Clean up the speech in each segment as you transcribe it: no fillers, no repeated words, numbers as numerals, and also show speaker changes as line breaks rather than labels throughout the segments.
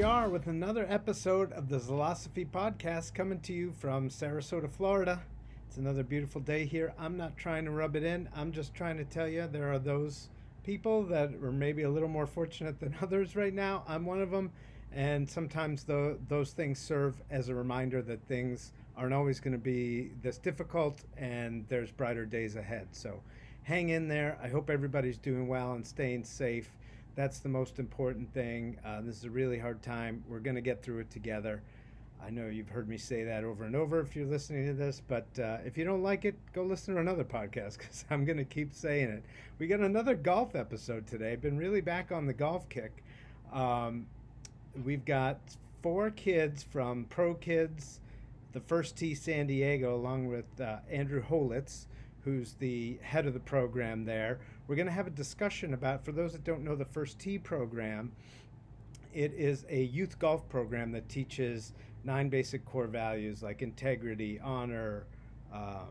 are with another episode of the Zilosophy podcast coming to you from Sarasota, Florida. It's another beautiful day here. I'm not trying to rub it in. I'm just trying to tell you there are those people that are maybe a little more fortunate than others right now. I'm one of them. And sometimes those things serve as a reminder that things aren't always going to be this difficult and there's brighter days ahead. So hang in there. I hope everybody's doing well and staying safe. That's the most important thing. This is a really hard time. We're going to get through it together. I know you've heard me say that over and over if you're listening to this, but if you don't like it, go listen to another podcast because I'm going to keep saying it. We got another golf episode today. Been really back on the golf kick. We've got 4 kids from ProKids, the First Tee San Diego, along with Andrew Holets, who's the head of the program there. We're going to have a discussion about, for those that don't know the First Tee program, it is a youth golf program that teaches 9 basic core values like integrity, honor, I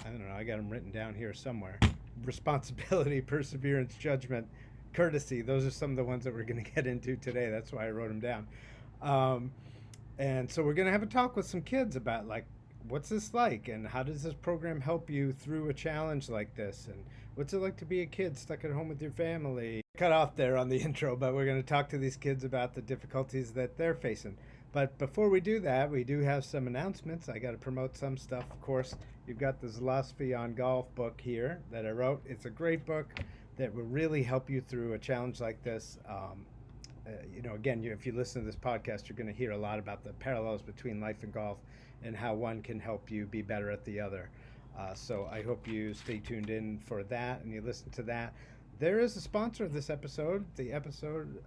don't know, I got them written down here somewhere, responsibility, perseverance, judgment, courtesy. Those are some of the ones that we're going to get into today. That's why I wrote them down. And so we're going to have a talk with some kids about like, what's this like and how does this program help you through a challenge like this, and what's it like to be a kid stuck at home with your family. Cut off there on the intro, but we're going to talk to these kids about the difficulties that they're facing. But before we do that, we do have some announcements. I got to promote some stuff. Of course, you've got the Zilosophy on Golf book here that I wrote. It's a great book that will really help you through a challenge like this. Again, if you listen to this podcast, you're going to hear a lot about the parallels between life and golf and how one can help you be better at the other. So I hope you stay tuned in for that and you listen to that. There is a sponsor of this episode. The episode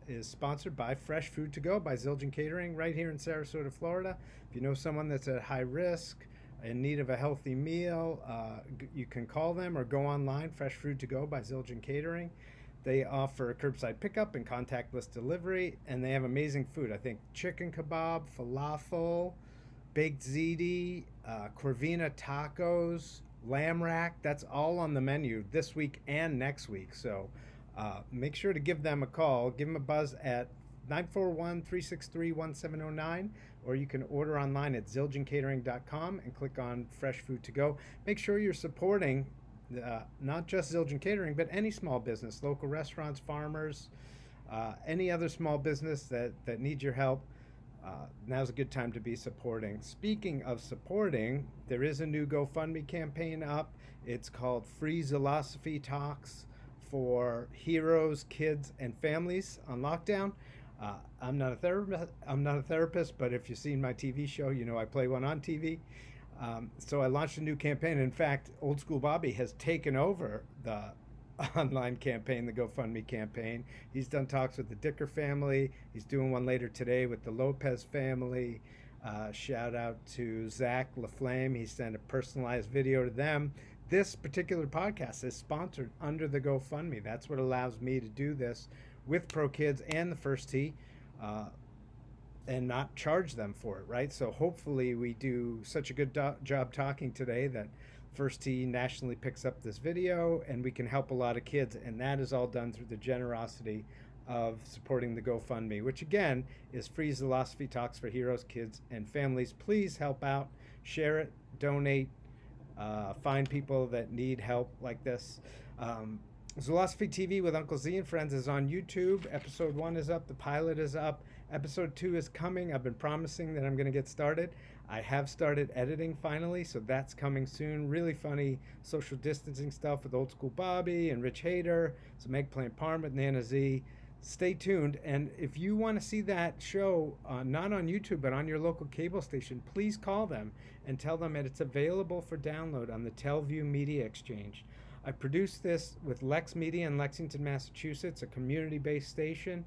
is sponsored by Fresh Food to Go by Zildjian Catering right here in Sarasota, Florida. If you know someone that's at high risk, in need of a healthy meal, you can call them or go online, Fresh Food to Go by Zildjian Catering. They offer curbside pickup and contactless delivery, and they have amazing food. I think chicken kebab, falafel, baked ziti, Corvina tacos, lamb rack. That's all on the menu this week and next week. So make sure to give them a call. Give them a buzz at 941-363-1709, or you can order online at zildjiancatering.com and click on Fresh Food to Go. Make sure you're supporting not just Zildjian Catering, but any small business, local restaurants, farmers, any other small business that needs your help. Now's a good time to be supporting. Speaking of supporting, there is a new GoFundMe campaign up. It's called Free Zilosophy Talks for heroes, kids, and families on lockdown. I'm not a therapist, but if you've seen my TV show, you know I play one on TV. So I launched a new campaign. In fact, Old School Bobby has taken over the online campaign, the GoFundMe campaign. He's done talks with the Dicker family. He's doing one later today with the Lopez family. Shout out to Zach LaFlame. He sent a personalized video to them. This particular podcast is sponsored under the GoFundMe. That's what allows me to do this with ProKids and the First Tee. And not charge them for it, right? So hopefully we do such a good job talking today that First Tee nationally picks up this video and we can help a lot of kids. And that is all done through the generosity of supporting the GoFundMe, which again is Free Zilosophy Talks for Heroes, Kids, and Families. Please help out, share it, donate, find people that need help like this. Zilosophy TV with Uncle Z and Friends is on YouTube. Episode 1 is up. The pilot is up. Episode 2 is coming. I've been promising that I'm going to get started. I have started editing finally, so that's coming soon. Really funny social distancing stuff with Old School Bobby and Rich Hader, some Eggplant Parm with Nana Z. Stay tuned. And if you want to see that show, not on YouTube, but on your local cable station, please call them and tell them that it's available for download on the Telview Media Exchange. I produced this with Lex Media in Lexington, Massachusetts, a community-based station.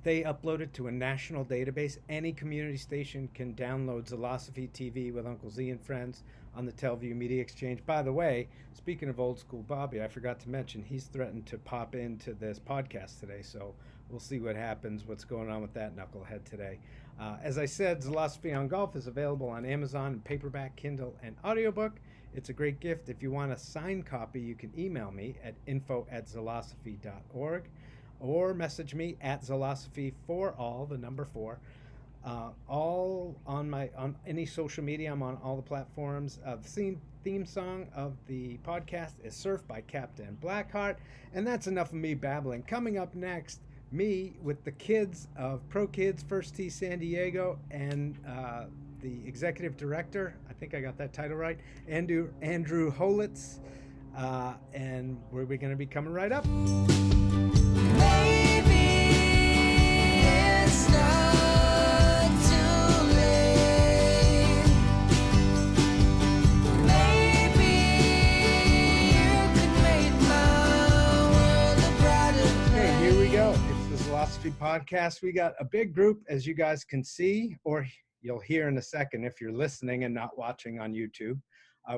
They upload it to a national database. Any community station can download Zilosophy TV with Uncle Z and Friends on the Telview Media Exchange. By the way, speaking of Old School Bobby, I forgot to mention he's threatened to pop into this podcast today, so we'll see what happens, what's going on with that knucklehead today. As I said, Zilosophy on Golf is available on Amazon in paperback, Kindle, and audiobook. It's a great gift. If you want a signed copy, you can email me at info@zilosophy.org. or message me at Zilosophy for all, the number four. All on any social media. I'm on all the platforms. The theme song of the podcast is "Surf" by Captain Blackheart, and that's enough of me babbling. Coming up next, me with the kids of ProKids First Tee San Diego and the executive director. I think I got that title right, Andrew Holets, and we're going to be coming right up.
Maybe it's not too late. Maybe you could make my world a brighter place.
Okay, here we go. It's the Zilosophy podcast. We got a big group, as you guys can see, or you'll hear in a second if you're listening and not watching on YouTube.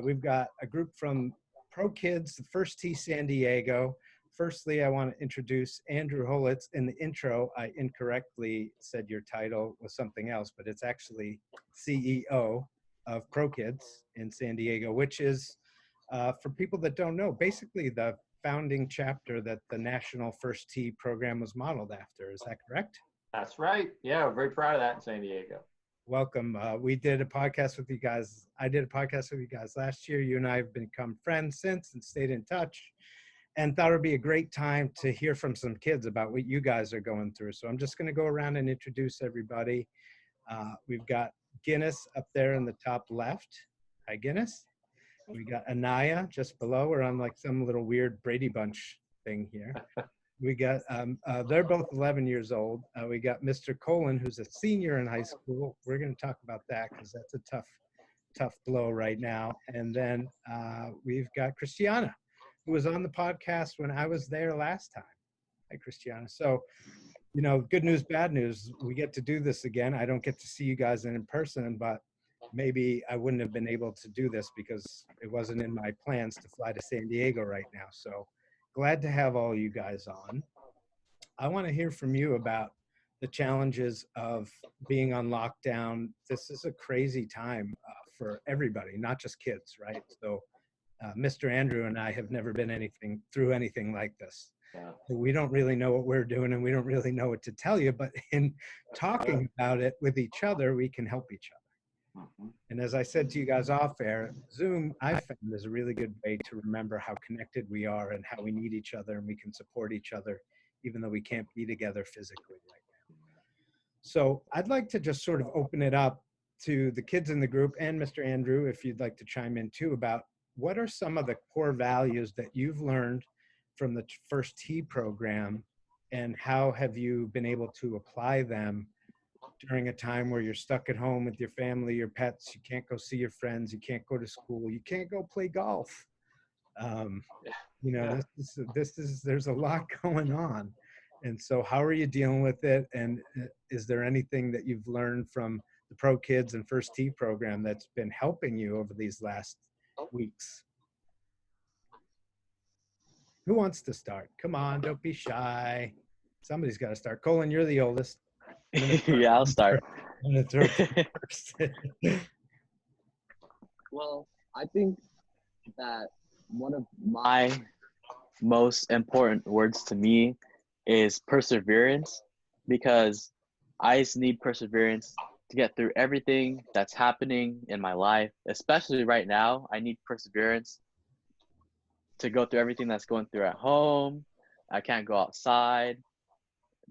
We've got a group from ProKids, the First Tee San Diego. Firstly, I want to introduce Andrew Holets. In the intro, I incorrectly said your title was something else, but it's actually CEO of ProKids in San Diego, which is, for people that don't know, basically the founding chapter that the National First Tee program was modeled after. Is that correct?
That's right. Yeah, we're very proud of that in San Diego.
Welcome. We did a podcast with you guys. I did a podcast with you guys last year. You and I have become friends since and stayed in touch, and thought it would be a great time to hear from some kids about what you guys are going through. So I'm just going to go around and introduce everybody. We've got Guinness up there in the top left. Hi, Guinness. We got Anaya just below. We're on like some little weird Brady Bunch thing here. We got, they're both 11 years old. We got Mr. Colin, who's a senior in high school. We're going to talk about that because that's a tough blow right now. And then we've got Christiana, who was on the podcast when I was there last time. Hi, Christiana. So, you know, good news, bad news. We get to do this again. I don't get to see you guys in person, but maybe I wouldn't have been able to do this because it wasn't in my plans to fly to San Diego right now. So glad to have all you guys on. I want to hear from you about the challenges of being on lockdown. This is a crazy time for everybody, not just kids, right? So Mr. Andrew and I have never been through anything like this.
Yeah.
We don't really know what we're doing and we don't really know what to tell you, but in talking about it with each other, we can help each other.
Mm-hmm.
And as I said to you guys off air, Zoom, I found is a really good way to remember how connected we are and how we need each other and we can support each other, even though we can't be together physically right now. So I'd like to just sort of open it up to the kids in the group and Mr. Andrew, if you'd like to chime in too, about what are some of the core values that you've learned from the First Tee program and how have you been able to apply them during a time where you're stuck at home with your family, your pets, you can't go see your friends, you can't go to school, you can't go play golf. You know, there's a lot going on. And so how are you dealing with it? And is there anything that you've learned from the ProKids and First Tee program that's been helping you over these last weeks? Who wants to start? Come on, don't be shy. Somebody's got to start. Colin, you're the oldest.
Yeah, I'll start.
I'm going to throw it to you first.
Well, I think that one of my most important words to me is perseverance, because I just need perseverance to get through everything that's happening in my life, especially right now. I need perseverance to go through everything that's going through at home. I can't go outside.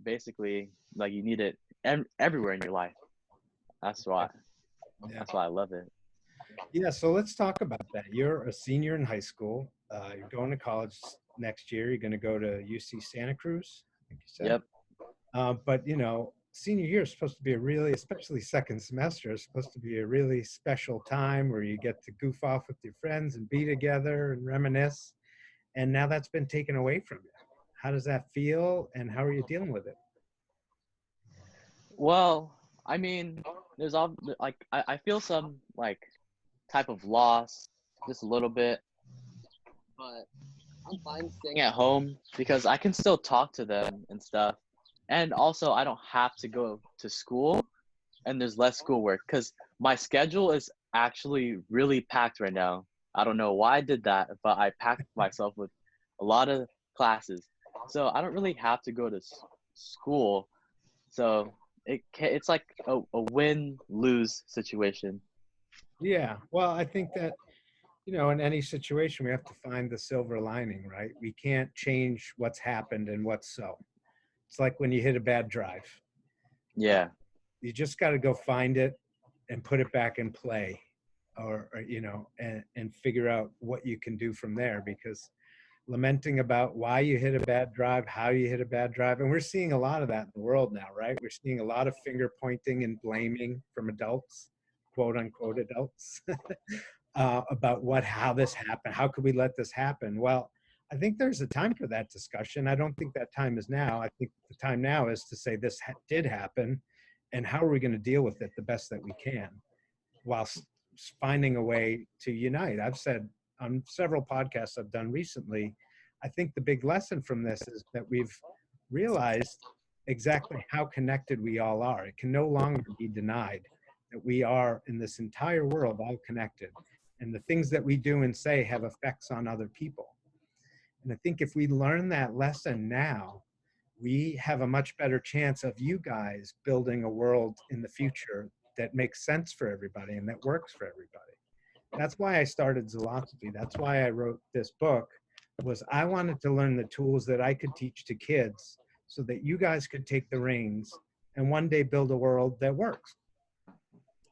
Basically, like, you need it everywhere in your life. That's why I love it.
Yeah, so let's talk about that. You're a senior in high school. You're going to college next year. You're going to go to UC Santa Cruz, I think you said.
Yep.
But, you know, senior year is supposed to be a really, especially second semester, is supposed to be a really special time where you get to goof off with your friends and be together and reminisce. And now that's been taken away from you. How does that feel, and how are you dealing with it?
Well, I mean, there's all like I feel some like type of loss, just a little bit, but I'm fine staying at home because I can still talk to them and stuff, and also I don't have to go to school, and there's less schoolwork because my schedule is actually really packed right now. I don't know why I did that, but I packed myself with a lot of classes. so I don't really have to go to school. So it's like a win-lose situation.
Yeah. Well, I think that, in any situation, we have to find the silver lining, right? We can't change what's happened and what's so. It's like when you hit a bad drive.
Yeah,
You just got to go find it and put it back in play, or and figure out what you can do from there, because lamenting about why you hit a bad drive, how you hit a bad drive. And we're seeing a lot of that in the world now, right? We're seeing a lot of finger pointing and blaming from adults, quote unquote adults, about how this happened. How could we let this happen? Well, I think there's a time for that discussion. I don't think that time is now. I think the time now is to say this did happen, and how are we going to deal with it the best that we can, while finding a way to unite. I've said on several podcasts I've done recently, I think the big lesson from this is that we've realized exactly how connected we all are. It can no longer be denied that we are in this entire world all connected. And the things that we do and say have effects on other people. And I think if we learn that lesson now, we have a much better chance of you guys building a world in the future that makes sense for everybody and that works for everybody. That's why I started Zilosophy. That's why I wrote this book, was I wanted to learn the tools that I could teach to kids so that you guys could take the reins and one day build a world that works.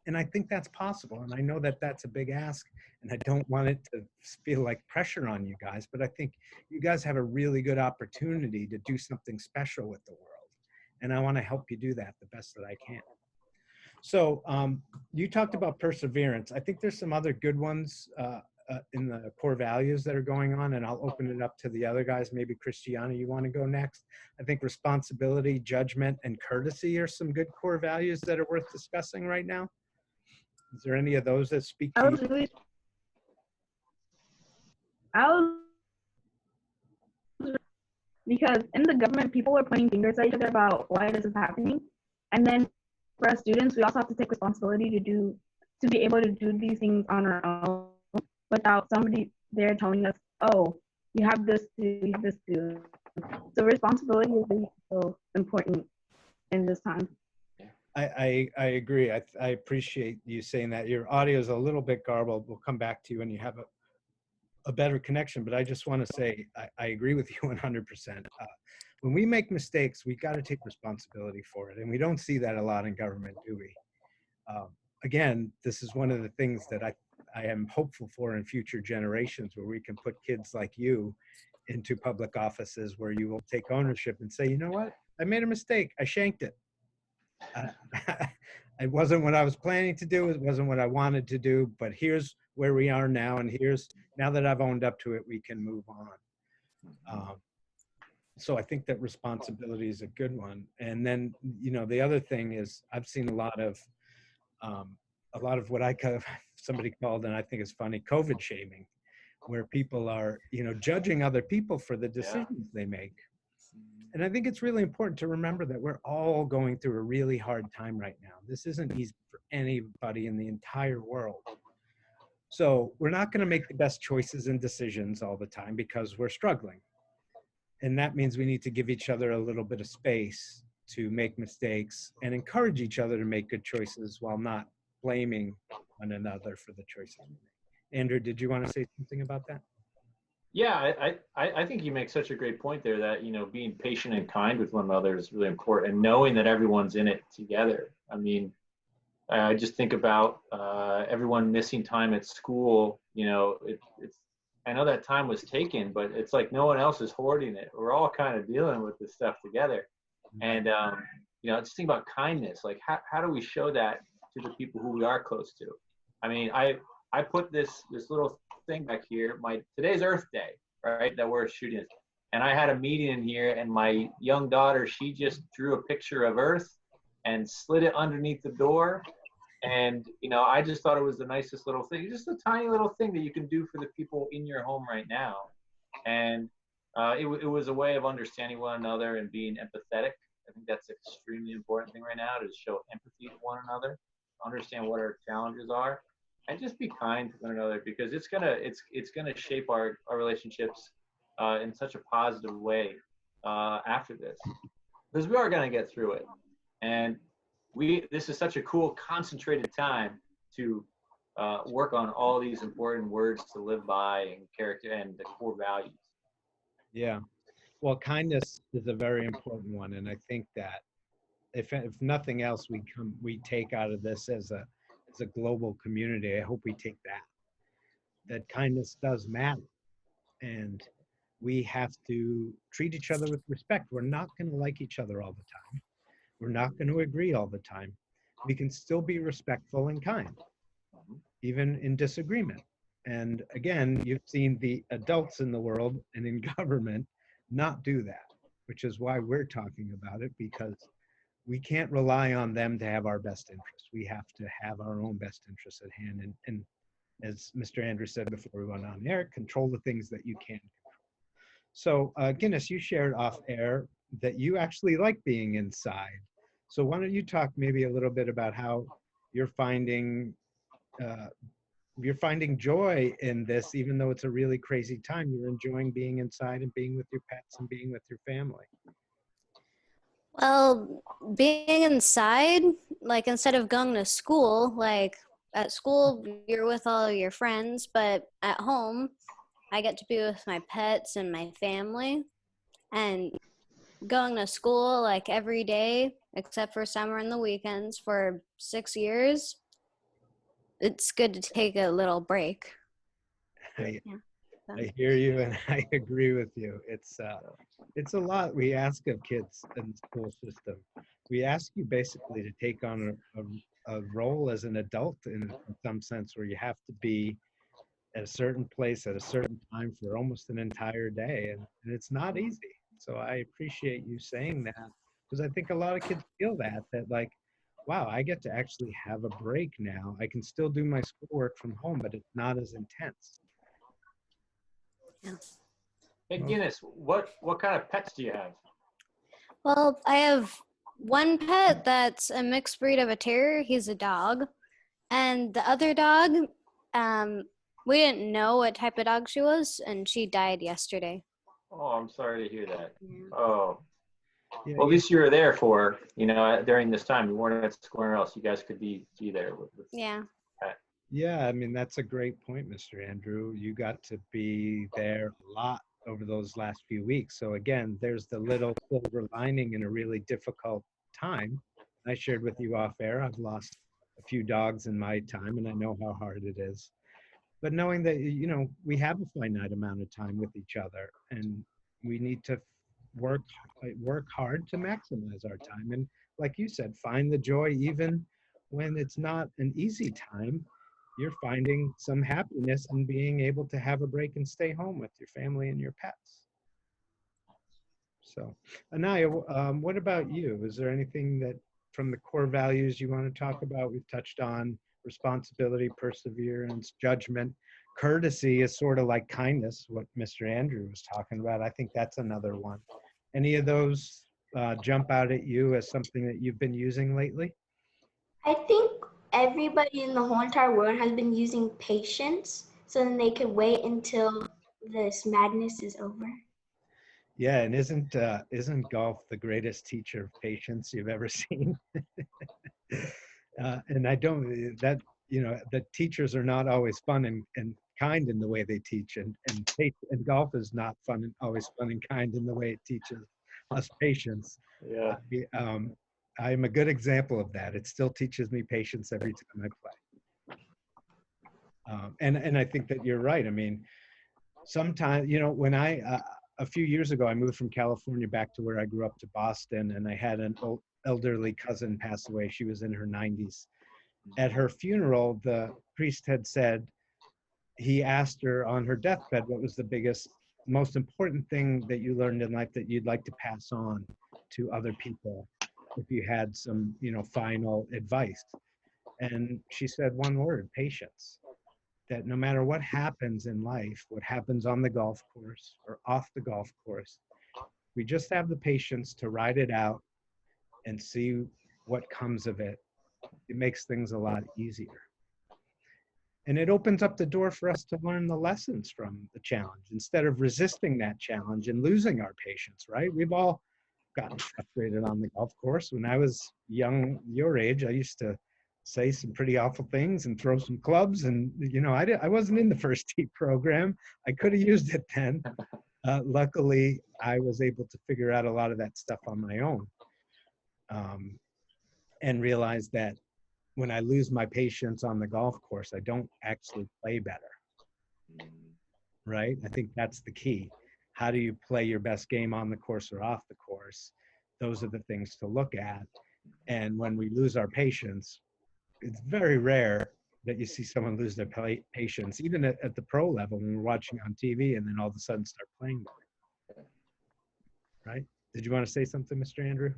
And I think that's possible. And I know that that's a big ask, and I don't want it to feel like pressure on you guys, but I think you guys have a really good opportunity to do something special with the world. And I want to help you do that the best that I can. So you talked about perseverance. I think there's some other good ones in the core values that are going on, and I'll open it up to the other guys. Maybe Christiana, you want to go next? I think responsibility, judgment, and courtesy are some good core values that are worth discussing right now. Is there any of those that speak
I
to
was
you?
really, I was because in the government, people were pointing fingers at each other about why this is happening, and then for us students, we also have to take responsibility to be able to do these things on our own without somebody there telling us, oh, you have this to do, you have this to do. So responsibility is really so important in this time.
I agree. I appreciate you saying that. Your audio is a little bit garbled. We'll come back to you when you have a better connection, but I just want to say I agree with you 100%. When we make mistakes, we got to take responsibility for it, and we don't see that a lot in government, do we? Again, this is one of the things that I am hopeful for in future generations, where we can put kids like you into public offices, where you will take ownership and say, you know what, I made a mistake. I shanked it. It wasn't what I was planning to do. It wasn't what I wanted to do, but here's where we are now. And now that I've owned up to it, we can move on. So I think that responsibility is a good one. And then, the other thing is I've seen a lot of what somebody called, and I think it's funny, COVID shaming, where people are, judging other people for the decisions they make. And I think it's really important to remember that we're all going through a really hard time right now. This isn't easy for anybody in the entire world. So we're not going to make the best choices and decisions all the time because we're struggling. And that means we need to give each other a little bit of space to make mistakes and encourage each other to make good choices while not blaming one another for the choices we make. Andrew, did you want to say something about that?
Yeah, I think you make such a great point there that, being patient and kind with one another is really important, and knowing that everyone's in it together. I mean, I just think about everyone missing time at school. It's I know that time was taken, but it's like no one else is hoarding it. We're all kind of dealing with this stuff together. And, just think about kindness. Like, how do we show that to the people who we are close to? I mean, I put this little thing back here. Today's Earth Day, right? That we're shooting. And I had a meeting in here, and my young daughter, she just drew a picture of Earth and slid it underneath the door. And, I just thought it was the nicest little thing, just a tiny little thing that you can do for the people in your home right now. And it was a way of understanding one another and being empathetic. I think that's an extremely important thing right now, to show empathy to one another, understand what our challenges are, and just be kind to one another, because it's gonna shape our relationships in such a positive way. after this, because we are going to get through it. And this is such a cool, concentrated time to work on all these important words to live by and character and the core values.
Yeah. Well, kindness is a very important one, and I think that if nothing else, we take out of this as a global community. I hope we take that kindness does matter, and we have to treat each other with respect. We're not going to like each other all the time. We're not going to agree all the time. We can still be respectful and kind, even in disagreement. And again, you've seen the adults in the world and in government not do that, which is why we're talking about it, because we can't rely on them to have our best interests. We have to have our own best interests at hand. And as Mr. Andrew said before we went on air, control the things that you can control. So Guinness, you shared off air that you actually like being inside. So why don't you talk maybe a little bit about how you're finding uh, joy in this, even though it's a really crazy time. You're enjoying being inside and being with your pets and being with your family.
Well, being inside, like instead of going to school, like at school, you're with all your friends, but at home, I get to be with my pets and my family. And going to school like every day, except for summer and the weekends for 6 years, it's good to take a little break.
I hear you, and I agree with you. It's a lot we ask of kids in the school system. We ask you basically to take on a role as an adult in some sense, where you have to be at a certain place at a certain time for almost an entire day, and it's not easy. So I appreciate you saying that, because I think a lot of kids feel that like, wow, I get to actually have a break now. I can still do my schoolwork from home, but it's not as intense.
Hey, Guinness, what kind of pets do you have?
Well, I have one pet that's a mixed breed of a terrier. He's a dog. And the other dog, we didn't know what type of dog she was, and she died yesterday.
Oh, I'm sorry to hear that.
Yeah.
Oh,
Yeah,
well, at least you were there for, during this time. You weren't at school or else you guys could be there with
Yeah.
yeah, I mean, that's a great point, Mr. Andrew. You got to be there a lot over those last few weeks. So again, there's the little silver lining in a really difficult time. I shared with you off air, I've lost a few dogs in my time, and I know how hard it is. But knowing that, we have a finite amount of time with each other, and we need to work work hard to maximize our time. And like you said, find the joy even when it's not an easy time. You're finding some happiness in being able to have a break and stay home with your family and your pets. So, Anaya, what about you? Is there anything that from the core values you want to talk about? We've touched on responsibility, perseverance, judgment. Courtesy is sort of like kindness, what Mr. Andrew was talking about. I think that's another one. Any of those jump out at you as something that you've been using lately?
I think everybody in the whole entire world has been using patience so then they can wait until this madness is over.
Yeah, and isn't golf the greatest teacher of patience you've ever seen? And I don't that the teachers are not always fun and kind in the way they teach, and golf is not always fun and kind in the way it teaches us patience.
Yeah.
I'm a good example of that. It still teaches me patience every time I play. And I think that you're right. I mean, sometimes, when a few years ago, I moved from California back to where I grew up to Boston, and I had an elderly cousin pass away. She was in her 90s. At her funeral, the priest had said, he asked her on her deathbed, what was the biggest, most important thing that you learned in life that you'd like to pass on to other people if you had some, final advice. And she said one word: patience. That no matter what happens in life, what happens on the golf course or off the golf course, we just have the patience to ride it out and see what comes of it. It makes things a lot easier. And it opens up the door for us to learn the lessons from the challenge instead of resisting that challenge and losing our patience, right? We've all gotten frustrated on the golf course. When I was young, your age, I used to say some pretty awful things and throw some clubs. And, I wasn't in the first tee program. I could have used it then. Luckily, I was able to figure out a lot of that stuff on my own, and realize that when I lose my patience on the golf course, I don't actually play better, right? I think that's the key. How do you play your best game on the course or off the course? Those are the things to look at. And when we lose our patience, it's very rare that you see someone lose their patience, even at the pro level when we're watching on TV and then all of a sudden start playing better, right? Did you want to say something, Mr. Andrew?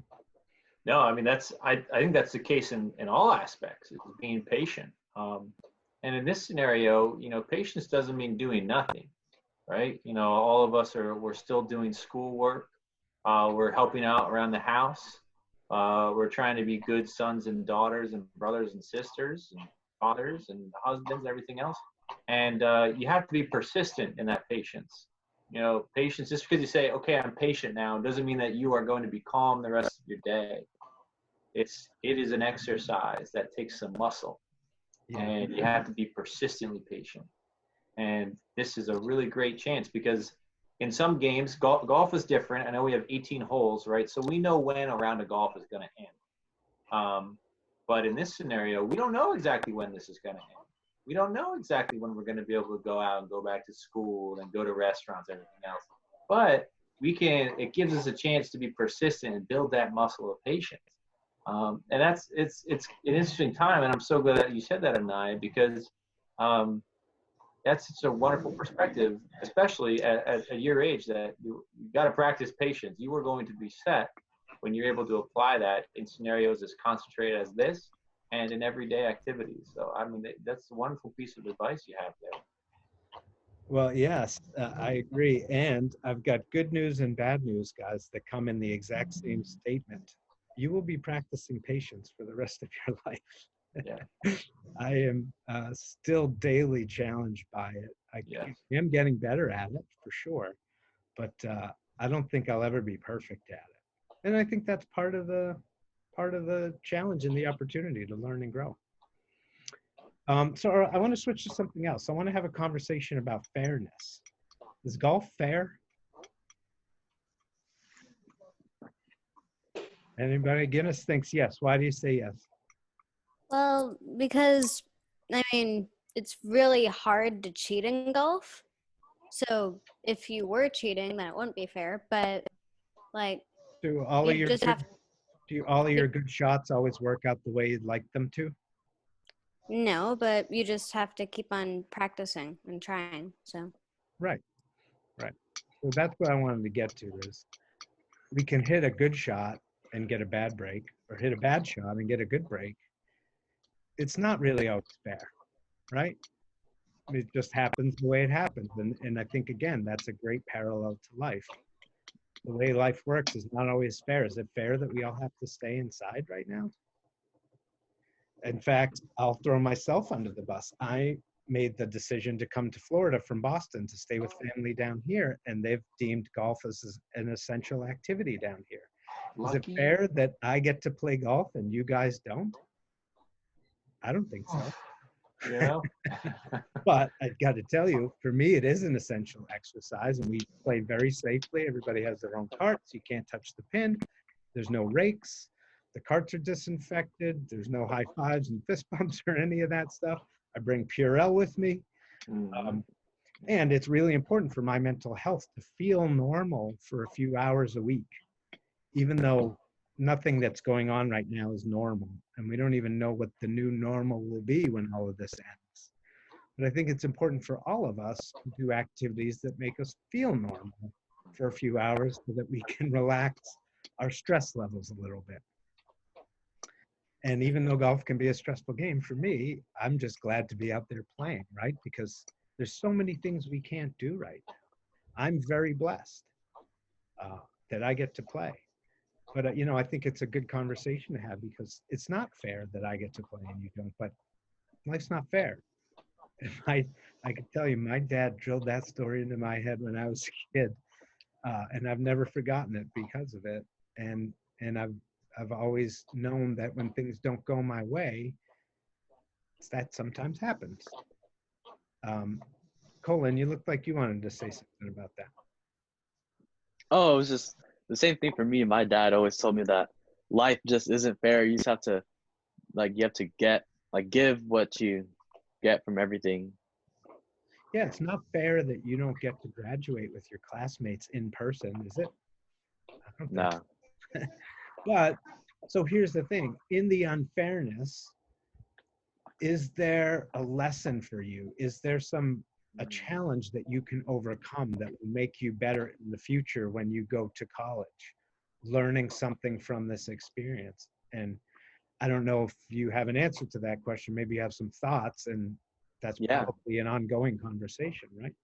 No, I mean, I think that's the case in all aspects, is being patient. And in this scenario, patience doesn't mean doing nothing, right? All of us we're still doing schoolwork. We're helping out around the house. We're trying to be good sons and daughters and brothers and sisters and fathers and husbands, everything else. And you have to be persistent in that patience. Patience, just because you say, okay, I'm patient now, doesn't mean that you are going to be calm the rest of your day. It is an exercise that takes some muscle, and you have to be persistently patient. And this is a really great chance, because in some games, golf is different. I know we have 18 holes, right? So we know when a round of golf is going to end. But in this scenario, we don't know exactly when this is going to end. We don't know exactly when we're going to be able to go out and go back to school and go to restaurants, everything else. But it gives us a chance to be persistent and build that muscle of patience. And it's an interesting time. And I'm so glad that you said that, Anaya, because that's such a wonderful perspective, especially at your age, that you got to practice patience. You are going to be set when you're able to apply that in scenarios as concentrated as this and in everyday activities. So, I mean, that's a wonderful piece of advice you have there.
Well, yes, I agree. And I've got good news and bad news, guys, that come in the exact same statement. You will be practicing patience for the rest of your life.
Yeah.
I am still daily challenged by it. I am getting better at it for sure, but I don't think I'll ever be perfect at it. And I think that's part of the challenge and the opportunity to learn and grow. So I want to switch to something else. I want to have a conversation about fairness. Is golf fair? Anybody? Guinness thinks yes. Why do you say yes?
Well, because I mean, it's really hard to cheat in golf. So if you were cheating, then it wouldn't be fair. But like,
Do all of
you
your
just have
all of your good shots always work out the way you'd like them to?
no, but you just have to keep on practicing and trying. So
Right. So that's what I wanted to get to is we can hit a good shot and get a bad break, or hit a bad shot and get a good break. It's not really always fair, right? It just happens the way it happens. And I think, again, that's a great parallel to life. The way life works is not always fair. Is it fair that we all have to stay inside right now? In fact, I'll throw myself under the bus. I made the decision to come to Florida from Boston to stay with family down here, and they've deemed golf as an essential activity down here. Is it fair that I get to play golf and you guys don't? I don't think so. But I've got to tell you, for me, it is an essential exercise, and we play very safely. Everybody has their own carts. You can't touch the pin. There's no rakes. The carts are disinfected. There's no high fives and fist bumps or any of that stuff. I bring Purell with me. And it's really important for my mental health to feel normal for a few hours a week, even though nothing that's going on right now is normal. And we don't even know what the new normal will be when all of this ends. But I think it's important for all of us to do activities that make us feel normal for a few hours so that we can relax our stress levels a little bit. And even though golf can be a stressful game, for me, I'm just glad to be out there playing, right? Because there's so many things we can't do right now. I'm very blessed that I get to play. But, I think it's a good conversation to have, because it's not fair that I get to play and you don't, but life's not fair. I can tell you, my dad drilled that story into my head when I was a kid, and I've never forgotten it because of it. And I've always known that when things don't go my way, that sometimes happens. Um, Colin, you look like you wanted to say something about that.
Oh, it was just the same thing for me. My dad always told me that life just isn't fair. You just have to you have to get give what you get from everything.
Yeah, it's not fair that you don't get to graduate with your classmates in person, is it? I don't think
Nah.
so. But so here's the thing, in the unfairness, is there a lesson for you? Is there a challenge that you can overcome that will make you better in the future when you go to college, learning something from this experience? And I don't know if you have an answer to that question. Maybe you have some thoughts, and that's
Yeah.
probably an ongoing conversation, right?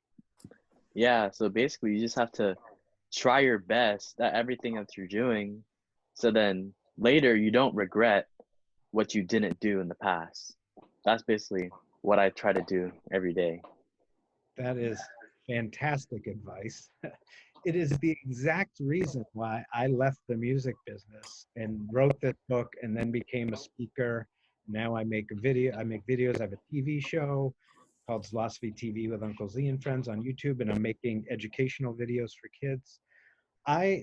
Yeah. So basically, you just have to try your best at everything that you're doing, so then later you don't regret what you didn't do in the past. That's basically what I try to do every day.
That is fantastic advice. It is the exact reason why I left the music business and wrote this book and then became a speaker. Now I make videos. I have a TV show called Zilosophy TV with Uncle Z and Friends on YouTube, and I'm making educational videos for kids.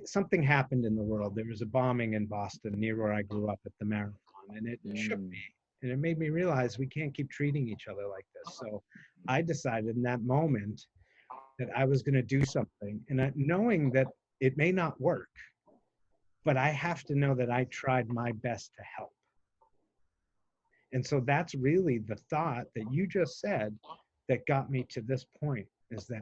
Something happened in the world. There was a bombing in Boston near where I grew up at the marathon, and it shook
Mm.
me. And it made me realize we can't keep treating each other like this. So I decided in that moment that I was going to do something, and knowing that it may not work, but I have to know that I tried my best to help. And so that's really the thought that you just said that got me to this point, is that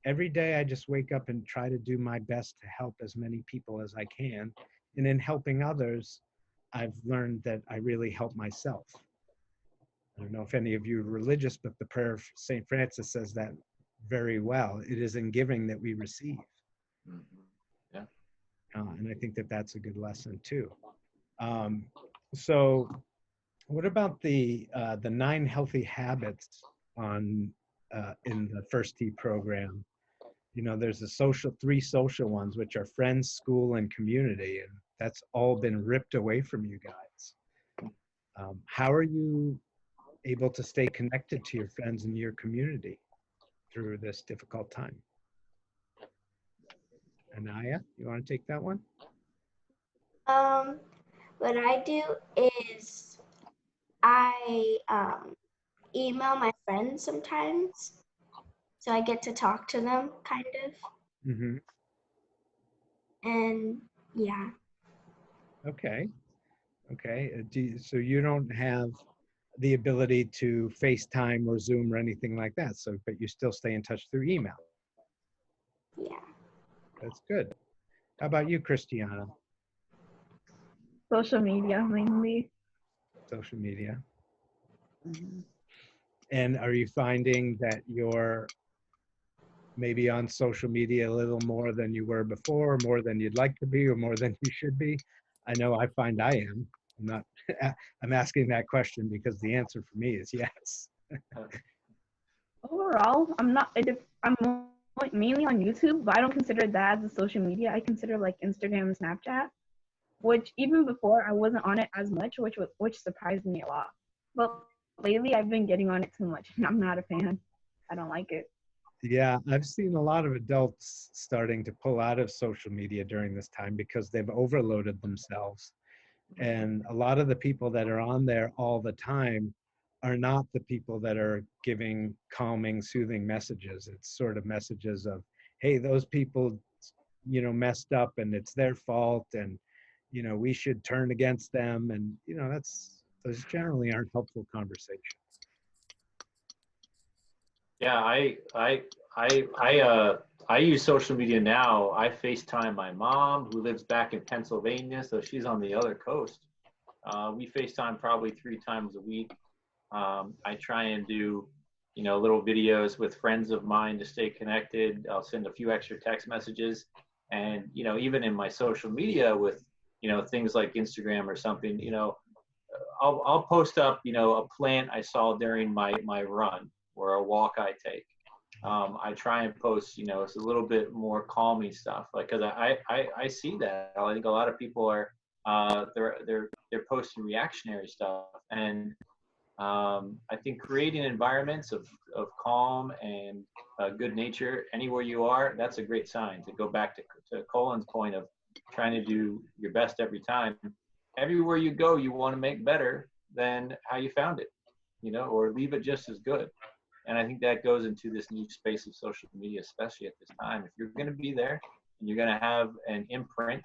every day I just wake up and try to do my best to help as many people as I can. And in helping others, I've learned that I really help myself. I don't know if any of you are religious, but the prayer of St. Francis says that very well. It is in giving that we receive.
Mhm. Yeah.
And I think that that's a good lesson too. Um, so what about the 9 healthy habits on in the First Tee program? You know, there's the 3 social ones, which are friends, school, and community, and that's all been ripped away from you guys. How are you able to stay connected to your friends and your community through this difficult time? Anaya, you want to take that one?
Um, what I do is I email my friends sometimes, so I get to talk to them, kind of.
Mm-hmm.
And yeah,
Okay. Okay. So you don't have the ability to FaceTime or Zoom or anything like that. So, but you still stay in touch through email.
yeah.
That's good. How about you, Christiana?
Social media mainly.
Social media. And are you finding that you're maybe on social media a little more than you were before, more than you'd like to be, or more than you should be? I know I find I am. I'm not, I'm asking that question because the answer for me is yes.
Overall, I'm not. I'm mainly on YouTube, but I don't consider that as a social media. I consider like Instagram and Snapchat, which even before I wasn't on it as much, which surprised me a lot. But lately, I've been getting on it too much, and I'm not a fan. I don't like it.
Yeah, I've seen a lot of adults starting to pull out of social media during this time because they've overloaded themselves. And a lot of the people that are on there all the time are not the people that are giving calming, soothing messages. It's sort of messages of, hey, those people, messed up and it's their fault, and, we should turn against them. And, those generally aren't helpful conversations.
Yeah, I use social media now. I FaceTime my mom, who lives back in Pennsylvania, so she's on the other coast. We FaceTime probably 3 times a week. I try and do, little videos with friends of mine to stay connected. I'll send a few extra text messages, and even in my social media with, things like Instagram or something, I'll post up, a plant I saw during my run, or a walk I take. I try and post, it's a little bit more calming stuff, like, because I see that. I think a lot of people are they're posting reactionary stuff, and I think creating environments of calm and good nature anywhere you are, that's a great sign. To go back to Colin's point of trying to do your best every time, everywhere you go, you want to make better than how you found it, or leave it just as good. And I think that goes into this new space of social media, especially at this time. If you're going to be there and you're going to have an imprint,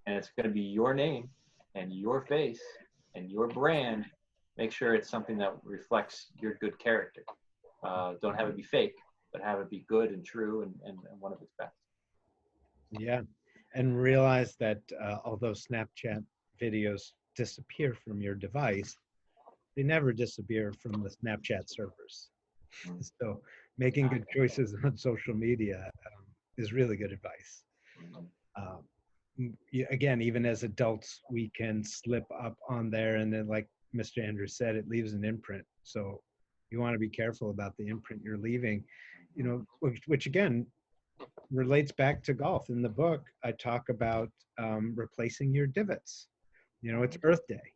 and it's going to be your name and your face and your brand, make sure it's something that reflects your good character. Don't have it be fake, but have it be good and true and one of its best.
Yeah. And realize that although Snapchat videos disappear from your device, they never disappear from the Snapchat servers. So making good choices on social media is really good advice. Again, even as adults, we can slip up on there, and then, like Mr. Andrews said, it leaves an imprint. So you want to be careful about the imprint you're leaving, which again relates back to golf. In the book, I talk about replacing your divots. It's Earth Day.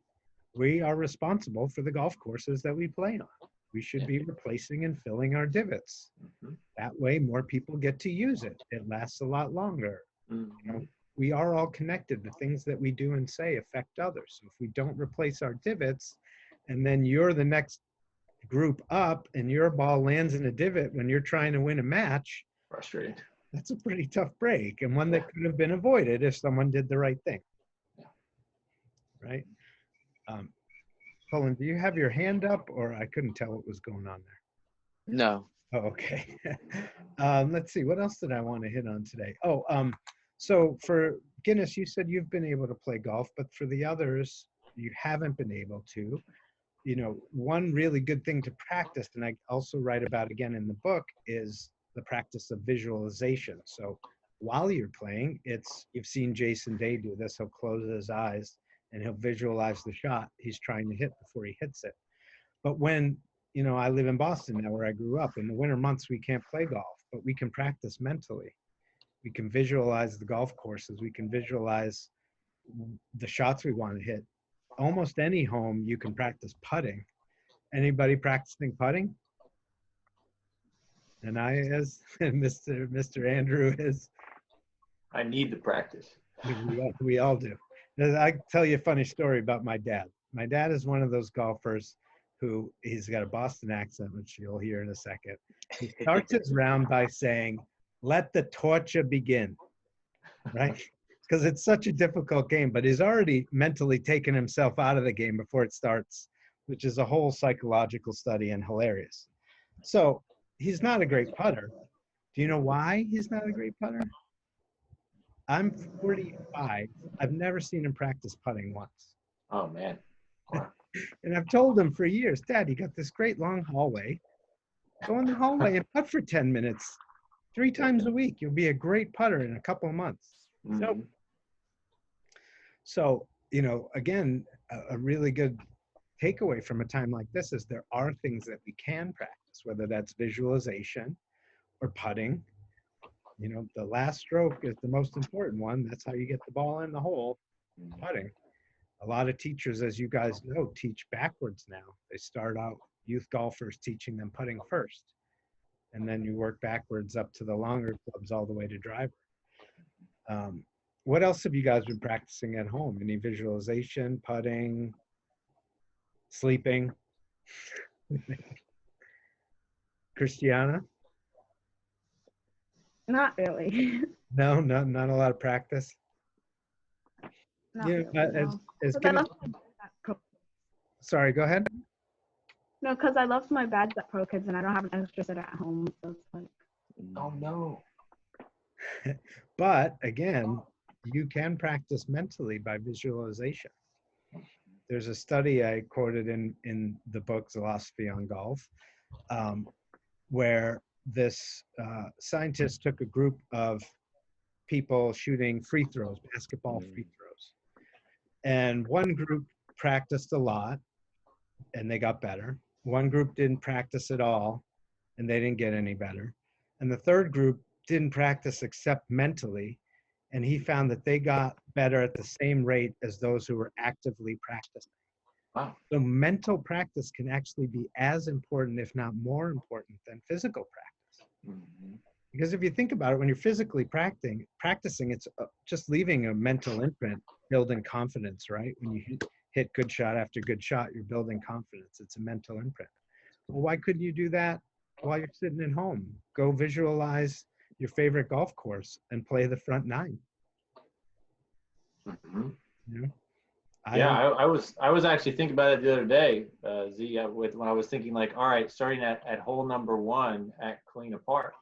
We are responsible for the golf courses that we play on. We should be replacing and filling our divots. That way, more people get to use it. It lasts a lot longer. We are all connected. The things that we do and say affect others. So if we don't replace our divots, and then you're the next group up and your ball lands in a divot when you're trying to win a match,
Frustrating.
that's a pretty tough break, and one that could have been avoided if someone did the right thing. Right? Colin, do you have your hand up, or I couldn't tell what was going on there?
No.
Oh, okay. Let's see. What else did I want to hit on today? So for Guinness, you said you've been able to play golf, but for the others, you haven't been able to. One really good thing to practice, and I also write about again in the book, is the practice of visualization. So while you're playing, you've seen Jason Day do this. He'll close his eyes and he'll visualize the shot he's trying to hit before he hits it. But when, I live in Boston now, where I grew up. In the winter months, we can't play golf, but we can practice mentally. We can visualize the golf courses. We can visualize the shots we want to hit. Almost any home, you can practice putting. Anybody practicing putting? And I is, and Mr. Andrew is.
I need the practice.
We all do. I tell you a funny story about my dad. My dad is one of those golfers who, he's got a Boston accent, which you'll hear in a second. He starts his round by saying, "Let the torture begin," right? Because it's such a difficult game, but he's already mentally taken himself out of the game before it starts, which is a whole psychological study and hilarious. So he's not a great putter. Do you know why he's not a great putter? I'm 45. I've never seen him practice putting once.
Oh, man. Wow.
And I've told him for years, Dad, you got this great long hallway. Go in the hallway and putt for 10 minutes 3 times a week. You'll be a great putter in a couple of months. So, again, a really good takeaway from a time like this is there are things that we can practice, whether that's visualization or putting. The last stroke is the most important one. That's how you get the ball in the hole, putting. A lot of teachers, as you guys know, teach backwards now. They start out youth golfers teaching them putting first, and then you work backwards up to the longer clubs all the way to driver. What else have you guys been practicing at home? Any visualization, putting, sleeping? Christiana?
Not really.
No, not a lot of practice.
Not
Yeah,
really,
as
no.
as
'Cause I
Guinness,
left my bags at Pro-
sorry, go ahead.
No, because I left my bags at ProKids and I don't have an extra set at home. So it's like,
Oh, no.
But again, you can practice mentally by visualization. There's a study I quoted in the book Zilosophy on Golf, where this scientist took a group of people shooting free throws, basketball free throws. And one group practiced a lot and they got better. One group didn't practice at all and they didn't get any better. And the third group didn't practice except mentally, and he found that they got better at the same rate as those who were actively practicing.
Wow.
So mental practice can actually be as important, if not more important, than physical practice.
Mhm.
Because if you think about it, when you're physically practicing, it's just leaving a mental imprint, building confidence, right? When you hit good shot after good shot, you're building confidence. It's a mental imprint. Well, why couldn't you do that while you're sitting at home? Go visualize your favorite golf course and play the front nine.
Mhm.
You know?
Yeah,
don't.
I was actually thinking about it the other day, Z, when I was thinking like, all right, starting at hole number 1 at Kalina Park,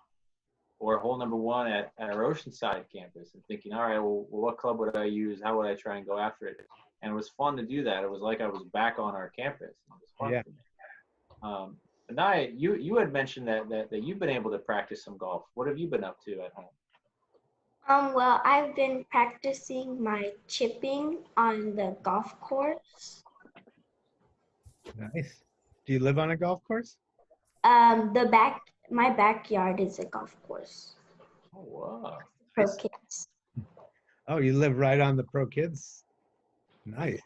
or hole number 1 at our Oceanside campus, and thinking, all right, well, what club would I use? How would I try and go after it? And it was fun to do that. It was like I was back on our campus. It was fun
Yeah.
for me. Anaya, you had mentioned that you've been able to practice some golf. What have you been up to at home?
Well, I've been practicing my chipping on the golf course.
Nice. Do you live on a golf course?
My backyard is a golf course.
Oh, wow.
ProKids.
Oh, you live right on the ProKids? Nice.